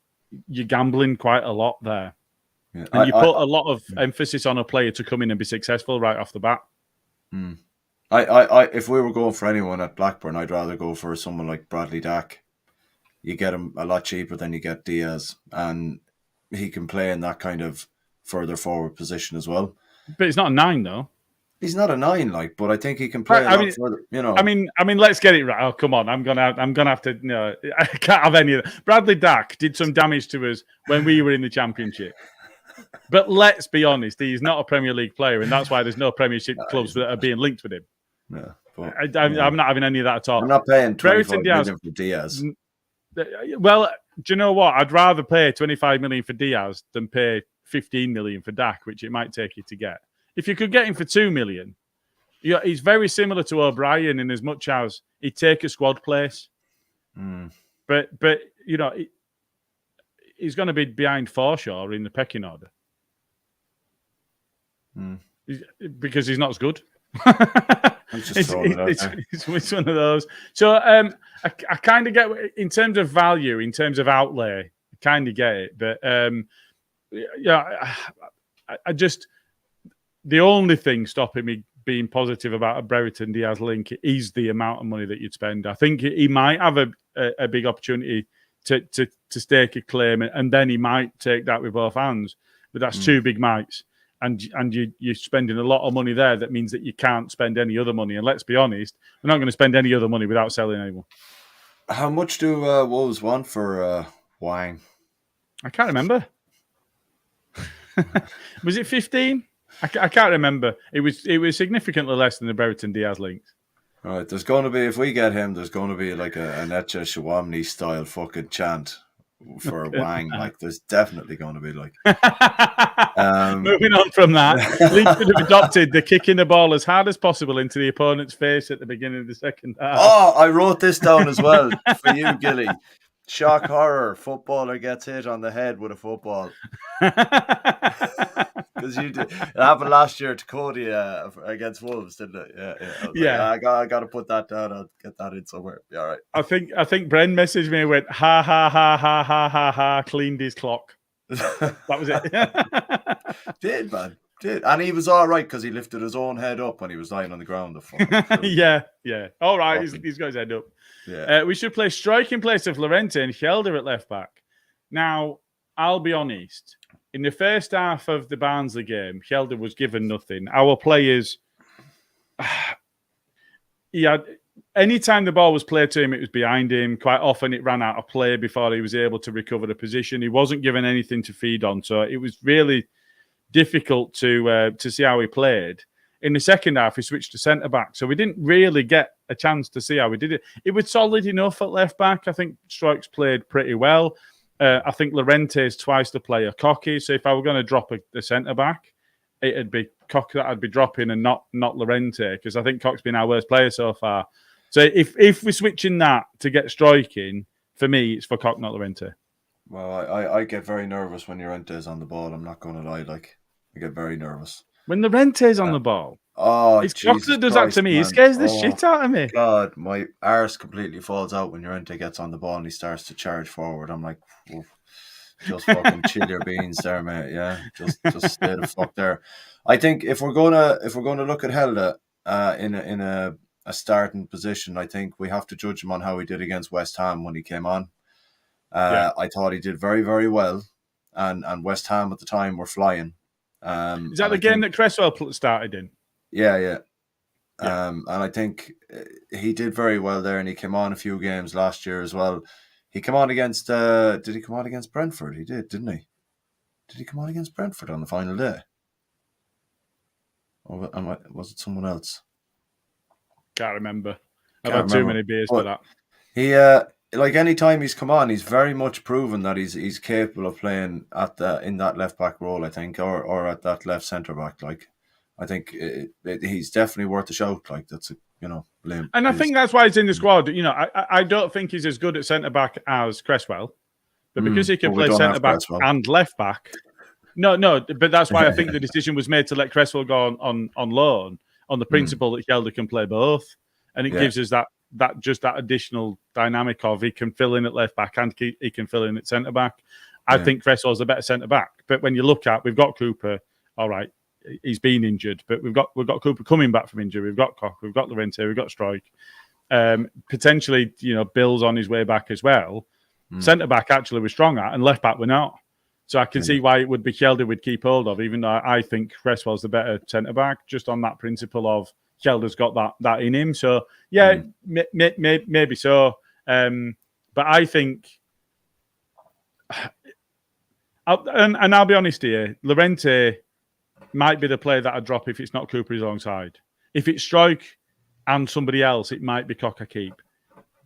you're gambling quite a lot there. Yeah, and you put a lot of emphasis on a player to come in and be successful right off the bat. If we were going for anyone at Blackburn, I'd rather go for someone like Bradley Dack. You get him a lot cheaper than you get Diaz, and he can play in that kind of further forward position as well. But he's not a 9, though. He's not a 9, but I think he can play a lot further. You know, I mean, let's get it right. Oh, come on, I'm gonna have to. No, I can't have any of that. Bradley Dack did some damage to us when we were in the Championship. But let's be honest, he's not a Premier League player, and that's why there's no Premiership clubs that are being linked with him. Yeah, but, I'm not having any of that at all. I'm not paying 25 Diaz, million for Diaz. Well, do you know what? I'd rather pay 25 million for Diaz than pay 15 million for Dak, which it might take you to get. If you could get him for 2 million, he's very similar to O'Brien in as much as he'd take a squad place. But he's going to be behind Forshaw in the pecking order because he's not as good. It's one of those. So I kind of get, in terms of value, in terms of outlay, I kind of get it. But I just, the only thing stopping me being positive about a Brereton Diaz link is the amount of money that you'd spend. I think he might have a big opportunity to stake a claim, and then he might take that with both hands. But that's two big mites. And you're spending a lot of money there. That means that you can't spend any other money. And let's be honest, we're not going to spend any other money without selling anyone. How much do Wolves want for Wang? I can't remember. Was it 15? I can't remember. It was significantly less than the Brereton Diaz links. All right, there's going to be, if we get him, there's going to be like an Etche Shawamni style fucking chant for Wang. Like, there's definitely going to be like. Moving on from that, Leeds could have adopted the kicking the ball as hard as possible into the opponent's face at the beginning of the second half. Oh, I wrote this down as well for you, Gilly. Shock horror: footballer gets hit on the head with a football. Because you did. It happened last year to Cody against Wolves, didn't it? Yeah. Like, I got to put that down. I'll get that in somewhere. Be all right. I think Bren messaged me and went, ha ha ha ha ha ha ha, cleaned his clock. That was it. Did, man. Did. And he was all right because he lifted his own head up when he was lying on the ground. Yeah. All right, he's got his head up. Yeah. We should play strike in place of Llorente and Helder at left back. Now, I'll be honest. In the first half of the Barnsley game, Helder was given nothing. Our players, anytime the ball was played to him, it was behind him. Quite often it ran out of play before he was able to recover the position. He wasn't given anything to feed on. So it was really difficult to see how he played. In the second half, he switched to centre-back. So we didn't really get a chance to see how he did it. It was solid enough at left-back. I think Strikes played pretty well. I think Llorente is twice the player Cocky. So if I were going to drop a centre-back, it'd be Cock that I'd be dropping and not Llorente, because I think Cock's been our worst player so far. So if we're switching that to get striking, for me, it's for Cock, not Llorente. Well, I get very nervous when Llorente's on the ball. I'm not going to lie. Like, I get very nervous. When Llorente's on the ball? Oh, it's Cock that does that to me. Man. He scares the shit out of me. God, my arse completely falls out when Llorente gets on the ball and he starts to charge forward. I'm like, just fucking chill your beans there, mate. Yeah, just stay the fuck there. I think if we're gonna look at Helder in a starting position, I think we have to judge him on how he did against West Ham when he came on. I thought he did very, very well, and West Ham at the time were flying. Is that the game that Cresswell started in? Yeah. And I think he did very well there, and he came on a few games last year as well. He came on against. Did he come on against Brentford? He did, didn't he? Did he come on against Brentford on the final day? Or was it someone else? Can't remember. I've had too many beers for that. He like any time he's come on, he's very much proven that he's capable of playing in that left back role. I think, or at that left centre back. Like, I think he's definitely worth a shout. Like, that's blame. And I think that's why he's in the squad. I don't think he's as good at centre back as Cresswell, but because he can play centre back and left back. No, but that's why I think the decision was made to let Cresswell go on loan on the principle that Helder can play both, and it gives us that additional dynamic of he can fill in at left back and he can fill in at centre back. I think Cresswell's a better centre back, but when you look at, we've got Cooper. All right, he's been injured, but we've got Cooper coming back from injury. We've got Koch, we've got Llorente, we've got Strike. Potentially, Bill's on his way back as well. Centre back actually we're strong at, and left back we're not. So I can see why it would be Helder would keep hold of, even though I think Cresswell's the better centre back, just on that principle of Helder's got that in him. So maybe so. But I think, and I'll be honest here, Llorente might be the player that I'd drop if it's not Cooper alongside. If it's Strike, and somebody else, it might be Cock I keep.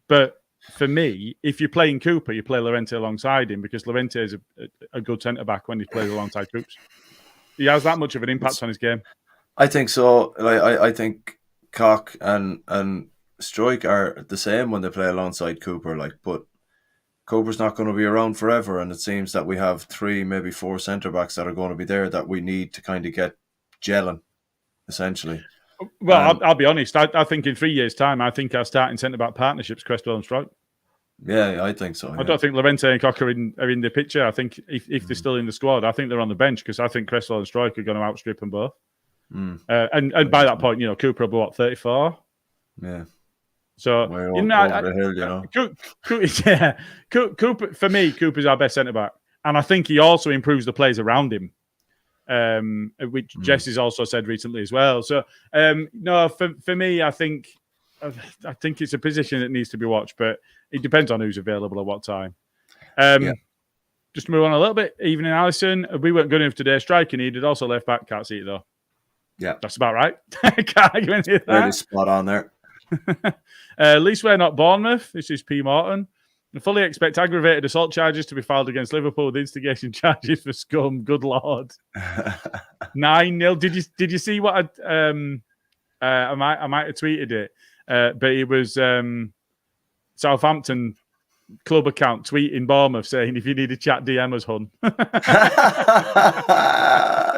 But for me, if you're playing Cooper, you play Llorente alongside him because Llorente is a good centre-back when he plays alongside Coops. He has that much of an impact on his game. I think so. I think Cock and Struijk are the same when they play alongside Cooper. But Cooper's not going to be around forever, and it seems that we have 3, maybe 4 centre backs that are going to be there that we need to kind of get gelling, essentially. Well, I'll be honest. I think in 3 years' time, I think our starting centre back partnerships Cresswell and Struijk. Yeah, I think so. I don't think Llorente and Cock are in the picture. I think if they're still in the squad, I think they're on the bench because I think Cresswell and Struijk are going to outstrip them both. And by that point, Cooper will be what, 34? Yeah. So Cooper, for me, Cooper's our best centre back, and I think he also improves the players around him, which Jess has also said recently as well. So no, for me, I think it's a position that needs to be watched, but it depends on who's available at what time. Just to move on a little bit. Evening, Allison. We weren't good enough today. Striker needed also left back. Can't see it though. Yeah, that's about right. Can't argue any of that. Really spot on there. At least we're not Bournemouth. This is P. Morton. I fully expect aggravated assault charges to be filed against Liverpool with instigation charges for scum. Good Lord. 9-0. Did you see what I might have tweeted it, but it was Southampton club account tweeting Bournemouth saying if you need a chat, DM us, hun.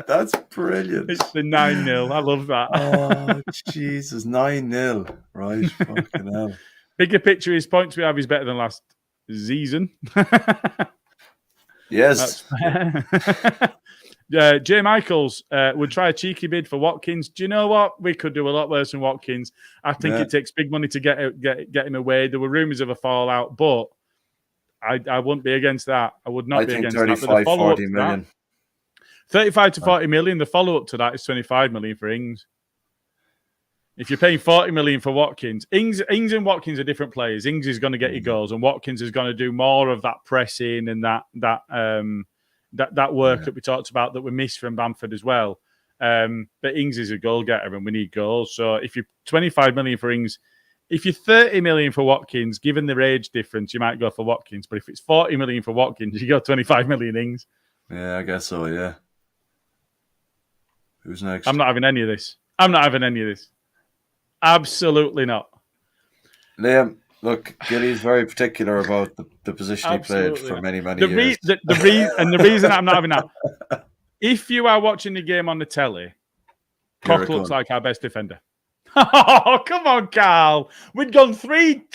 That's brilliant. It's the 9-0. I love that. Oh Jesus, 9-0. Right, fucking hell. Bigger picture is points we have is better than last season. Yes. Jay Michaels would try a cheeky bid for Watkins. Do you know what? We could do a lot worse than Watkins. I think it takes big money to get him away. There were rumours of a fallout, but I wouldn't be against that. I would not be against 35, 40 million. 35 to 40 million. The follow-up to that is 25 million for Ings. If you're paying 40 million for Watkins, Ings and Watkins are different players. Ings is going to get you goals, and Watkins is going to do more of that pressing and that work that we talked about that we missed from Bamford as well. But Ings is a goal getter, and we need goals. So if you're 25 million for Ings, if you're 30 million for Watkins, given their age difference, you might go for Watkins. But if it's 40 million for Watkins, you go 25 million Ings. Yeah, I guess so. Yeah. Who's next? I'm not having any of this. Absolutely not. Liam, look, Gilly's very particular about the position he played for many years. The reason I'm not having that, if you are watching the game on the telly, Cock looks like our best defender. Oh, come on, Carl. We'd gone three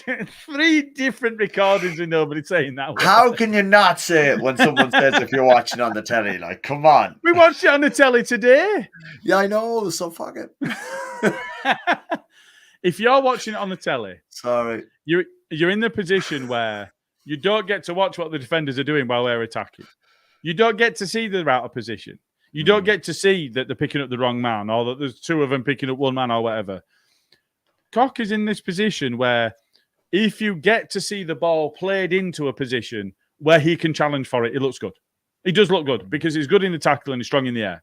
different recordings with nobody saying that. How can you not say it when someone says if you're watching on the telly? Like, come on. We watched it on the telly today. Yeah, I know. So fuck it. If you're watching it on the telly, sorry, you're in the position where you don't get to watch what the defenders are doing while they're attacking. You don't get to see they're out of position. You don't get to see that they're picking up the wrong man or that there's two of them picking up one man or whatever. Cock is in this position where if you get to see the ball played into a position where he can challenge for it, it looks good. He does look good because he's good in the tackle and he's strong in the air.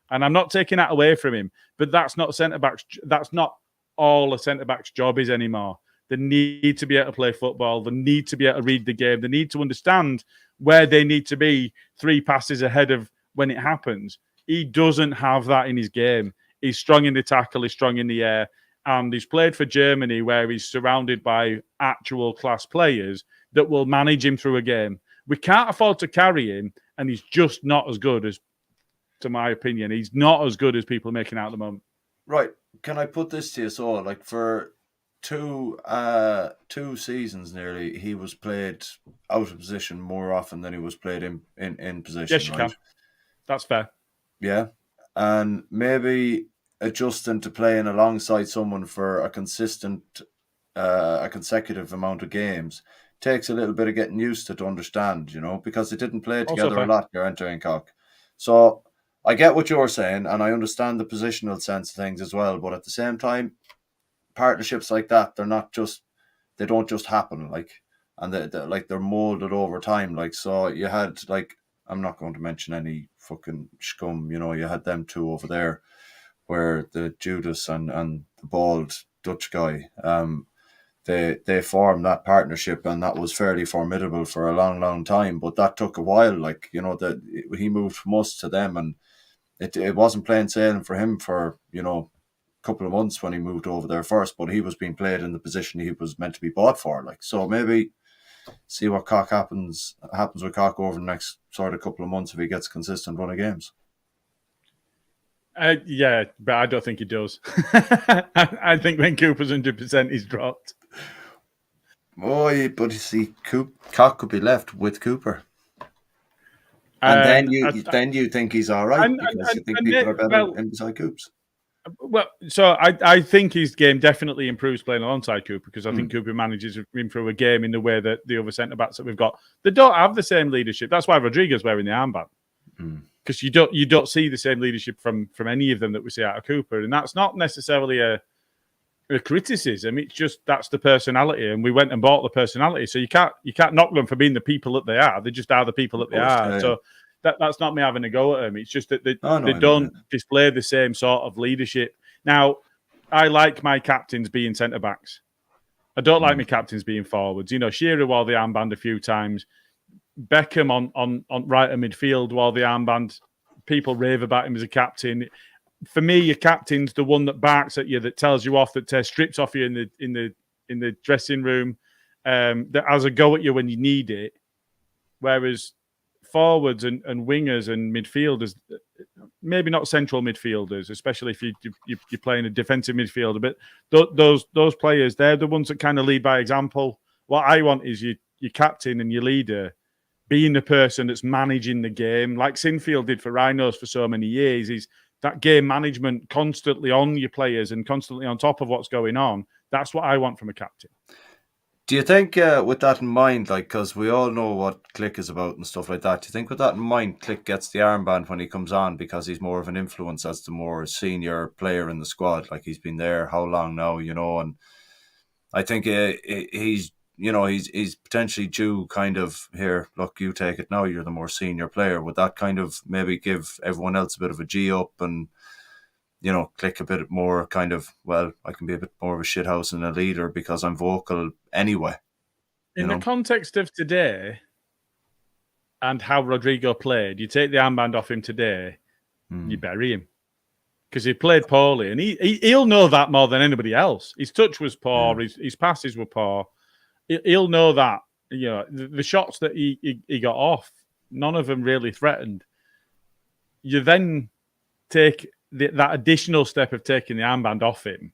And I'm not taking that away from him, but that's not centre-backs. That's not all a centre-back's job is anymore. They need to be able to play football. They need to be able to read the game. They need to understand where they need to be 3 passes ahead of when it happens. He doesn't have that in his game. He's strong in the tackle, he's strong in the air, and he's played for Germany where he's surrounded by actual class players that will manage him through a game. We can't afford to carry him, and he's just not as good as, to my opinion, he's not as good as people are making out at the moment. Right. Can I put this to you? So, like, for two seasons nearly, he was played out of position more often than he was played in position. Yes, you can. That's fair. Yeah. And maybe adjusting to playing alongside someone for a consecutive amount of games takes a little bit of getting used to understand, because they didn't play together a lot, Llorente and Cock. So I get what you're saying, and I understand the positional sense of things as well. But at the same time, partnerships like that, they don't just happen, and they're molded over time. So you had, I'm not going to mention any fucking scum, you had them two over there where the Judas and the Bald Dutch guy. They formed that partnership, and that was fairly formidable for a long, long time. But that took a while. Like, you know, that he moved from us to them, and it wasn't plain sailing for him for, you know, a couple of months when he moved over there first. But he was being played in the position he was meant to be bought for. Like, so maybe see what Cock happens with Cock over the next sort of couple of months if he gets consistent run of games. Yeah, but I don't think he does. I think when Cooper's 100%, he's dropped. Oh, but you see, Cock could be left with Cooper. And then you think he's all right because you think people are better in beside Coops. Well, so I think his game definitely improves playing alongside Cooper, because I think Cooper manages him through a game in the way that the other centre-backs that we've got, they don't have the same leadership. That's why Rodrigo's wearing the armband. Because you don't see the same leadership from any of them that we see out of Cooper. And that's not necessarily a criticism. It's just that's the personality. And we went and bought the personality. So you can't knock them for being the people that they are. They just are the people that they are. Yeah. So that's not me having a go at them. It's just that they don't display the same sort of leadership. Now, I like my captains being centre-backs. I don't like my captains being forwards. You know, Shearer wore the armband a few times. Beckham on right of midfield while the armband, people rave about him as a captain. For me, your captain's the one that barks at you, that tells you off, that tears strips off you in the dressing room, that has a go at you when you need it. Whereas forwards and wingers and midfielders, maybe not central midfielders, especially if you're playing a defensive midfielder, but those players, they're the ones that kind of lead by example. What I want is your captain and your leader being the person that's managing the game, like Sinfield did for Rhinos for so many years. Is that game management, constantly on your players and constantly on top of what's going on. That's what I want from a captain. Do you think, with that in mind, like, because we all know what Click is about and stuff like that, do you think with that in mind, Click gets the armband when he comes on because he's more of an influence as the more senior player in the squad? Like, he's been there how long now, you know? And I think he's, you know, he's potentially due kind of, here, look, you take it now, you're the more senior player. Would that kind of maybe give everyone else a bit of a G up and, you know, Click a bit more kind of, well, I can be a bit more of a shithouse and a leader because I'm vocal anyway. In the context of today and how Rodrigo played, you take the armband off him today, you bury him. Because he played poorly, and he'll know that more than anybody else. His touch was poor, his passes were poor. He'll know that. You know, the shots that he got off, none of them really threatened. You then take that additional step of taking the armband off him.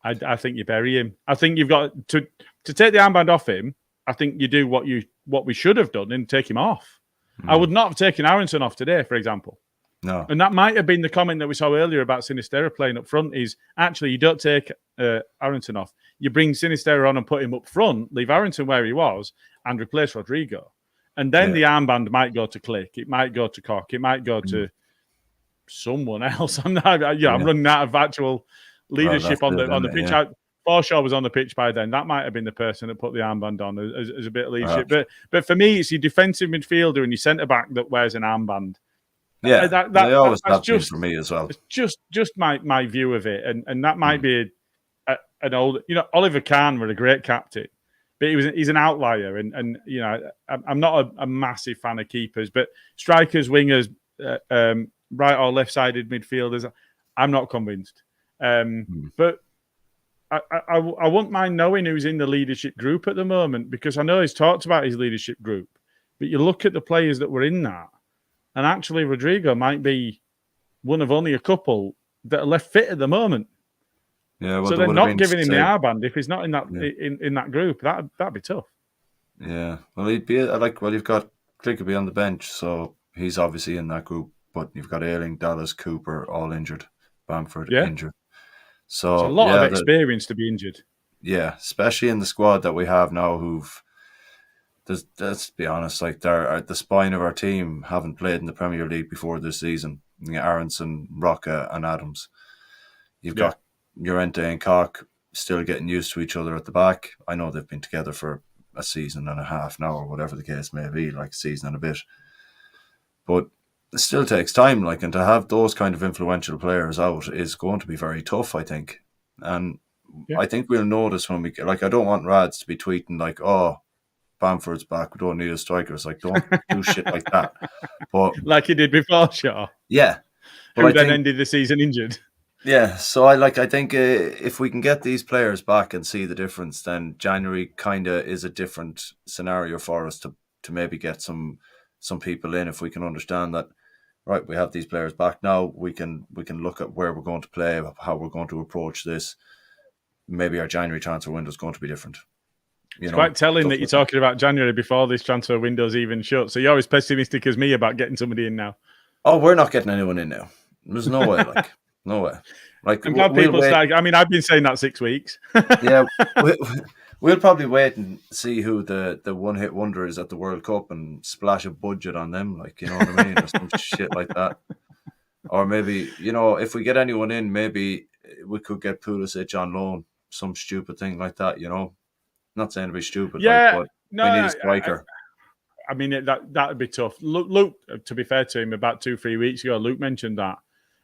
I think you bury him. I think you've got to take the armband off him. I think you do what we should have done and take him off. I would not have taken Aronson off today, for example. No. And that might have been the comment that we saw earlier about Sinisterra playing up front, is actually you don't take Aronson off. You bring Sinisterra on and put him up front, leave Aronson where he was, and replace Rodrigo. And then the armband might go to Click. It might go to Cock. It might go to someone else. I'm running out of actual leadership on the pitch. Yeah. Forshaw was on the pitch by then. That might have been the person that put the armband on as a bit of leadership. But for me, it's your defensive midfielder and your centre-back that wears an armband. Yeah, they always have been for me as well. It's just my view of it. And that might be an old... You know, Oliver Kahn was a great captain, but he's an outlier. And you know, I'm not a massive fan of keepers, but strikers, wingers, right or left-sided midfielders, I'm not convinced. But I wouldn't mind knowing who's in the leadership group at the moment, because I know he's talked about his leadership group, but you look at the players that were in that, and actually Rodrigo might be one of only a couple that are left fit at the moment. Yeah, well, so they're not giving him the armband if he's not in that in that group. That'd be tough. Yeah, well, he'd be you've got Click will be on the bench, so he's obviously in that group. But you've got Ayling, Dallas, Cooper all injured, Bamford injured. So it's a lot of experience to be injured. Yeah, especially in the squad that we have now, let's be honest, like they're the spine of our team haven't played in the Premier League before this season. Aronson, Roca and Adams. You've got Llorente and Cock still getting used to each other at the back. I know they've been together for a season and a half now, or whatever the case may be, like a season and a bit. But it still takes time, and to have those kind of influential players out is going to be very tough, I think. And I think we'll notice when we get, like, I don't want Rads to be tweeting like, oh, Bamford's back, we don't need a striker. It's like, don't do shit like that. But like he did before, Shaw. Yeah. But Who then ended the season injured. Yeah, so I think if we can get these players back and see the difference, then January kind of is a different scenario for us to maybe get some people in. If we can understand that, right, we have these players back now, we can look at where we're going to play, how we're going to approach this. Maybe our January transfer window is going to be different. It's quite telling that you're talking about January before this transfer window's even shut. So you're as pessimistic as me about getting somebody in now. Oh, we're not getting anyone in now. There's no way, no way. Like, I'm glad people start. I mean, I've been saying that 6 weeks. Yeah, we'll probably wait and see who the one-hit wonder is at the World Cup and splash a budget on them, like, you know what I mean, or some shit like that. Or maybe, if we get anyone in, maybe we could get Pulisic on loan, some stupid thing like that. Not saying to be stupid, but we need a striker. I mean, that would be tough. Luke, to be fair to him, about 2-3 weeks ago, Luke mentioned that.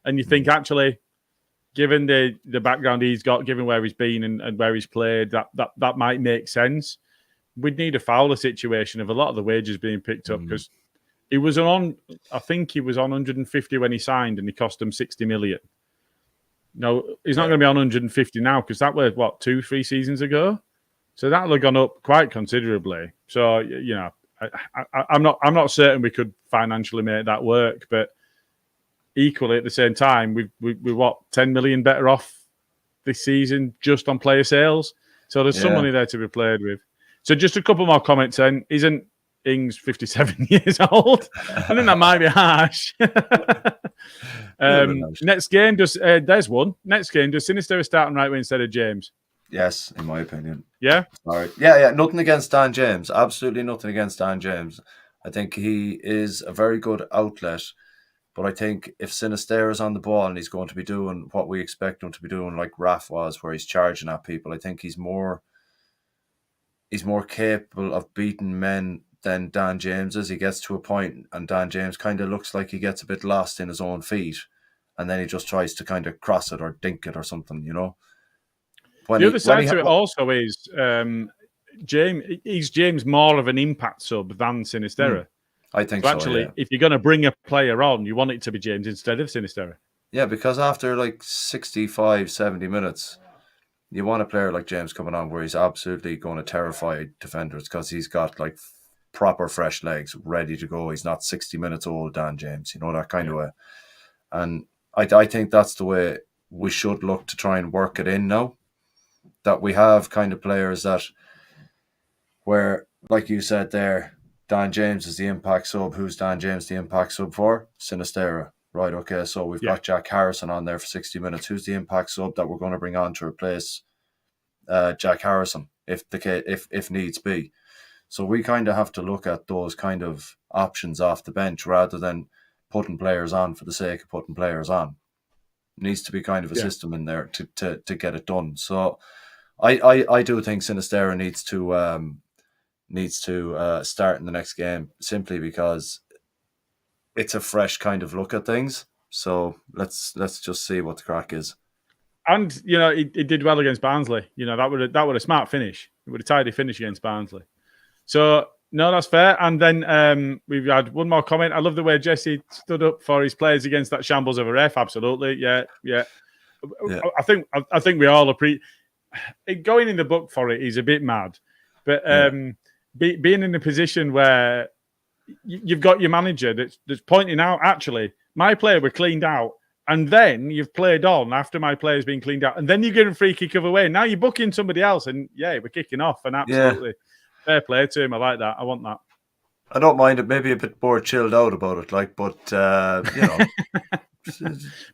And you think, actually, given the background he's got, given where he's been and where he's played, that might make sense. We'd need a Fowler situation of a lot of the wages being picked up, because he was on 150 when he signed, and he cost them 60 million. No, he's not going to be on 150 now, because that was, 2-3 seasons ago? So that'll have gone up quite considerably. So, I'm not certain we could financially make that work, but equally at the same time, we're 10 million better off this season just on player sales. So there's some money there to be played with. So just a couple more comments then. Isn't Ings 57 years old? I think that might be harsh. Next game, there's one. Next game, does Sinisterra start on right wing instead of James? Yes, in my opinion. Yeah? All right. Yeah. Nothing against Dan James. Absolutely nothing against Dan James. I think he is a very good outlet. But I think if Sinisterra is on the ball and he's going to be doing what we expect him to be doing, like Raf was, where he's charging at people, I think he's more capable of beating men than Dan James is. He gets to a point, and Dan James kind of looks like he gets a bit lost in his own feet, and then he just tries to kind of cross it or dink it or something, The other side to it also is James more of an impact sub than Sinisterra. I think so. Actually, if you're going to bring a player on, you want it to be James instead of Sinisterra. Yeah, because after like 65, 70 minutes, you want a player like James coming on where he's absolutely going to terrify defenders, because he's got like proper fresh legs ready to go. He's not 60 minutes old, Dan James, that kind of way. And I think that's the way we should look to try and work it in now, that we have kind of players that where, like you said there, Dan James is the impact sub. Who's Dan James the impact sub for? Sinisterra. Right, okay, so we've got Jack Harrison on there for 60 minutes. Who's the impact sub that we're going to bring on to replace Jack Harrison if needs be? So we kind of have to look at those kind of options off the bench rather than putting players on for the sake of putting players on. Needs to be kind of a system in there to get it done. So I do think Sinisterra needs to start in the next game, simply because it's a fresh kind of look at things. So let's just see what the crack is. And he did well against Barnsley. That would a smart finish. It would a tidy finish against Barnsley. So no, that's fair. And then we've had one more comment. I love the way Jesse stood up for his players against that shambles of a ref. Absolutely, yeah. I think we all appreciate going in the book for it. He's a bit mad, but being in a position where you've got your manager that's pointing out, actually, my player were cleaned out, and then you've played on after my player's been cleaned out, and then you're getting free kick of away. Now you're booking somebody else, and we're kicking off, and absolutely fair play to him. I like that. I want that. I don't mind it. Maybe a bit more chilled out about it, but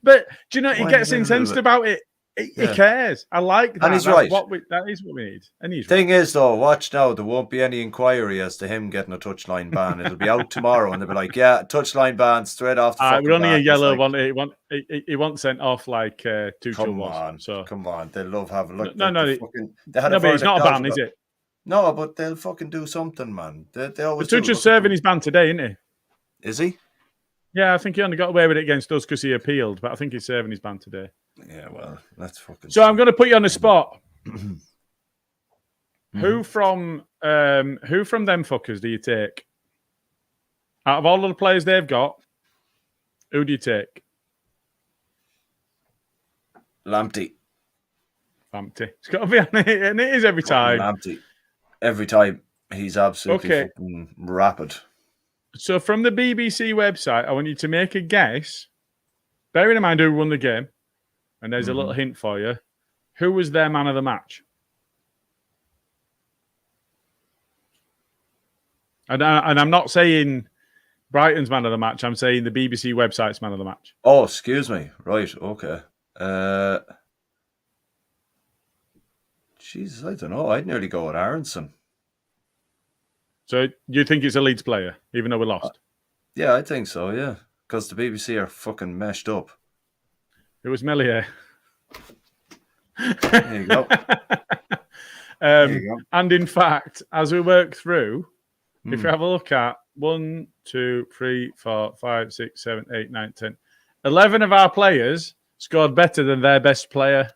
But do you know he gets incensed about it? He cares. I like that. And he's right. That is what we need. And he's Thing is, though, watch now. There won't be any inquiry as to him getting a touchline ban. It'll be out tomorrow, and they'll be like, touchline ban straight off the we're only a yellow one. He won't sent off like 2-1. So come on. They love having look. No, but it's not a ban, is it? No, but they'll fucking do something, man. They always. But Tuchel's serving his ban today, isn't he? Is he? Yeah, I think he only got away with it against us because he appealed, but I think he's serving his ban today. Yeah, well, that's fucking. So I'm going to put you on the spot. Who from them fuckers do you take? Out of all of the players they've got, who do you take? Lamptey. It's got to be on it, and it is every time. Lamptey. Every time. He's absolutely fucking rapid. So from the BBC website, I want you to make a guess, bearing in mind who won the game, and there's a little hint for you. Who was their man of the match? And I'm not saying Brighton's man of the match. I'm saying the BBC website's man of the match. Oh, excuse me. Right, okay. Jesus, I don't know. I'd nearly go with Aronson. So you think it's a Leeds player, even though we lost? Yeah, I think so, yeah. Because the BBC are fucking meshed up. It was Melier. There you go. There you go. And in fact, as we work through, if you have a look at 1, 2, 3, 4, 5, 6, 7, 8, 9, 10, 11 of our players scored better than their best player.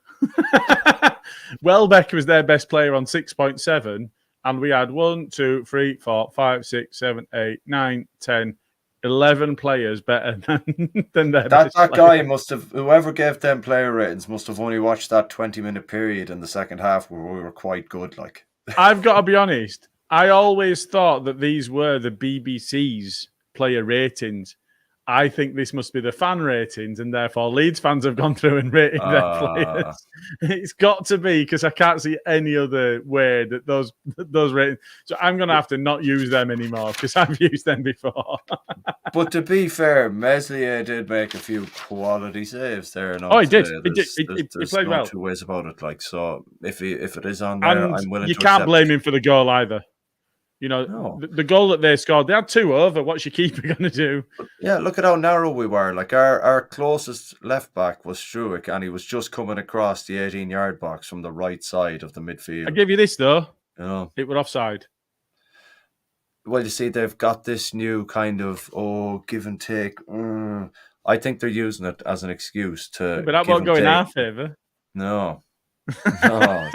Welbeck was their best player on 6.7, and we had 1, 2, 3, 4, 5, 6, 7, 8, 9, 10, 11 players better than their best player. That guy must have, whoever gave them player ratings must have only watched that 20-minute period in the second half where we were quite good. Like, I've got to be honest, I always thought that these were the BBC's player ratings. I think this must be the fan ratings, and therefore Leeds fans have gone through and rated their players. It's got to be, because I can't see any other way that those ratings. So I'm going to have to not use them anymore because I've used them before. But to be fair, Meslier did make a few quality saves there. He did. He played well. Two ways about it. Like, so if it is on there, and I'm willing. You to can't blame it. him for the goal either. You know, no. the goal that they scored, they had 2 over. What's your keeper going to do? Yeah, look at how narrow we were. Like, our closest left back was Struick, and he was just coming across the 18-yard box from the right side of the midfield. I give you this, though. You know, it was offside. Well, you see, they've got this new kind of, give and take. I think they're using it as an excuse to. But that won't go in our favour. No. No,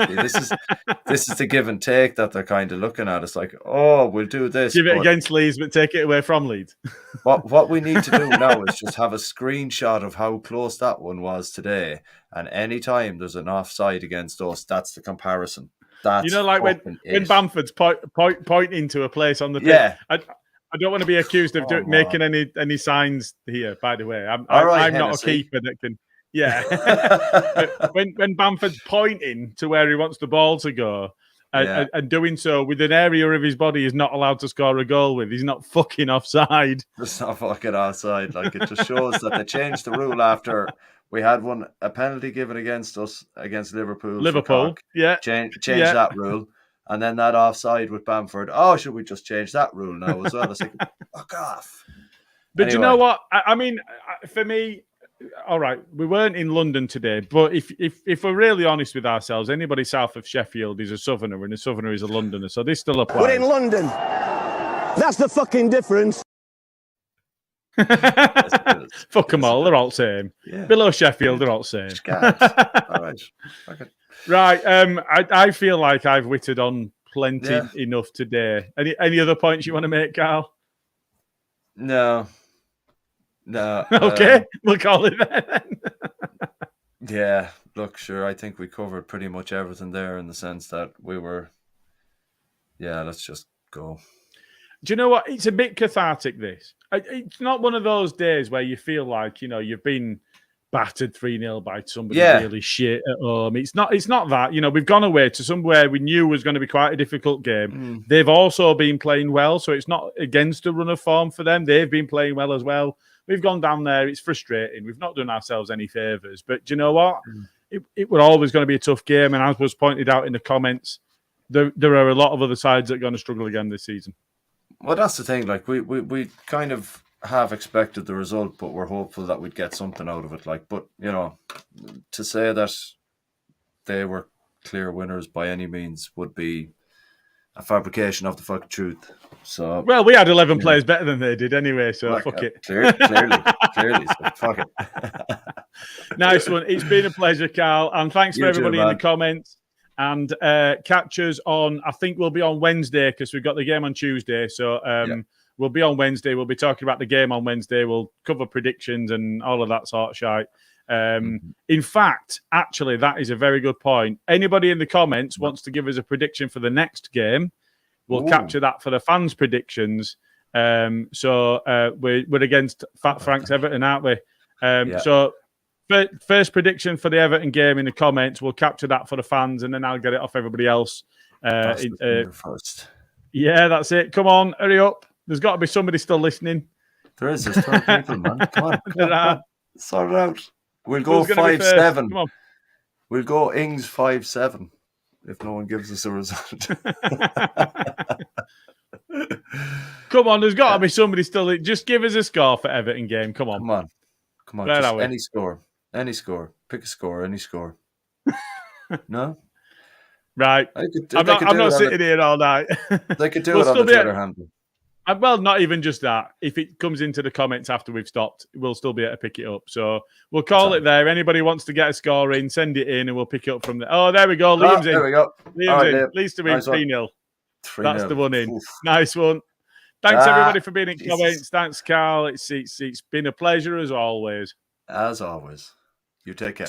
this is the give and take that they're kind of looking at. It's like, we'll do this. Give it against Leeds, but take it away from Leeds. What we need to do now is just have a screenshot of how close that one was today. And anytime there's an offside against us, that's the comparison. That's, you know, like when Bamford's pointing to a place on the pitch. Yeah. I don't want to be accused of making any signs here, by the way. I'm not a keeper that can. Yeah. when Bamford's pointing to where he wants the ball to go and doing so with an area of his body he's not allowed to score a goal with, he's not fucking offside. It's not fucking offside. Like, it just shows that they changed the rule after we had a penalty given against us against Liverpool. Yeah. Change that rule. And then that offside with Bamford. Should we just change that rule now as well? It's like, fuck off. But anyway. You know what? I mean, for me, all right, we weren't in London today, but if we're really honest with ourselves, anybody south of Sheffield is a Southerner, and a Southerner is a Londoner, so this still applies. We're in London. That's the fucking difference. Fuck them all, they're all the same. Yeah. Below Sheffield, they're all the same. All right. Okay. Right, I feel like I've witted on plenty enough today. Any other points you want to make, Karl? No. Okay, we'll call it that then. Yeah, look, sure. I think we covered pretty much everything there in the sense that we were. Yeah, let's just go. Do you know what? It's a bit cathartic, this. It's not one of those days where you feel like, you know, you've been battered 3-0 by somebody really shit at home. It's not that. You know, we've gone away to somewhere we knew was going to be quite a difficult game. They've also been playing well, so it's not against a run of form for them. They've been playing well as well. We've gone down there. It's frustrating. We've not done ourselves any favours. But do you know what? It was always going to be a tough game. And as was pointed out in the comments, there are a lot of other sides that are going to struggle again this season. Well, that's the thing. Like, we kind of have expected the result, but we're hopeful that we'd get something out of it. Like, but, you know, to say that they were clear winners by any means would be a fabrication of the fucking truth. So, well, we had 11 players better than they did anyway, so fuck it. Clearly, so fuck it. Nice one. It's been a pleasure, Karl, and thanks for everybody in the comments. And catch us on, I think we'll be on Wednesday because we've got the game on Tuesday. So we'll be on Wednesday. We'll be talking about the game on Wednesday. We'll cover predictions and all of that sort of shite. In fact, actually, that is a very good point. Anybody in the comments wants to give us a prediction for the next game, we'll capture that for the fans' predictions. So we're against Fat Frank's Everton, aren't we? So first prediction for the Everton game in the comments, we'll capture that for the fans, and then I'll get it off everybody else. First. Yeah, that's it. Come on, hurry up. There's got to be somebody still listening. There is. There's 12 people, man. Come on. There are. Sort it out. We'll go 5-7. Come on. We'll go Ings 5-7 if no one gives us a result. Come on, there's got to be somebody still. Just give us a score for Everton game. Come on. Come on. Where Just are we? any score. Any score. Pick a score. Any score. No? Right. I'm not sitting here all night. They could do it on the Twitter handle. Well, not even just that. If it comes into the comments after we've stopped, we'll still be able to pick it up. So we'll call it there. Anybody wants to get a score in, send it in, and we'll pick it up from there. Oh, there we go. Liam's in. There we go. Liam's in. Leeds to win 3-0. That's the one in. Oof. Nice one. Thanks, everybody, for being in comments. Thanks, Carl. It's been a pleasure as always. As always. You take care.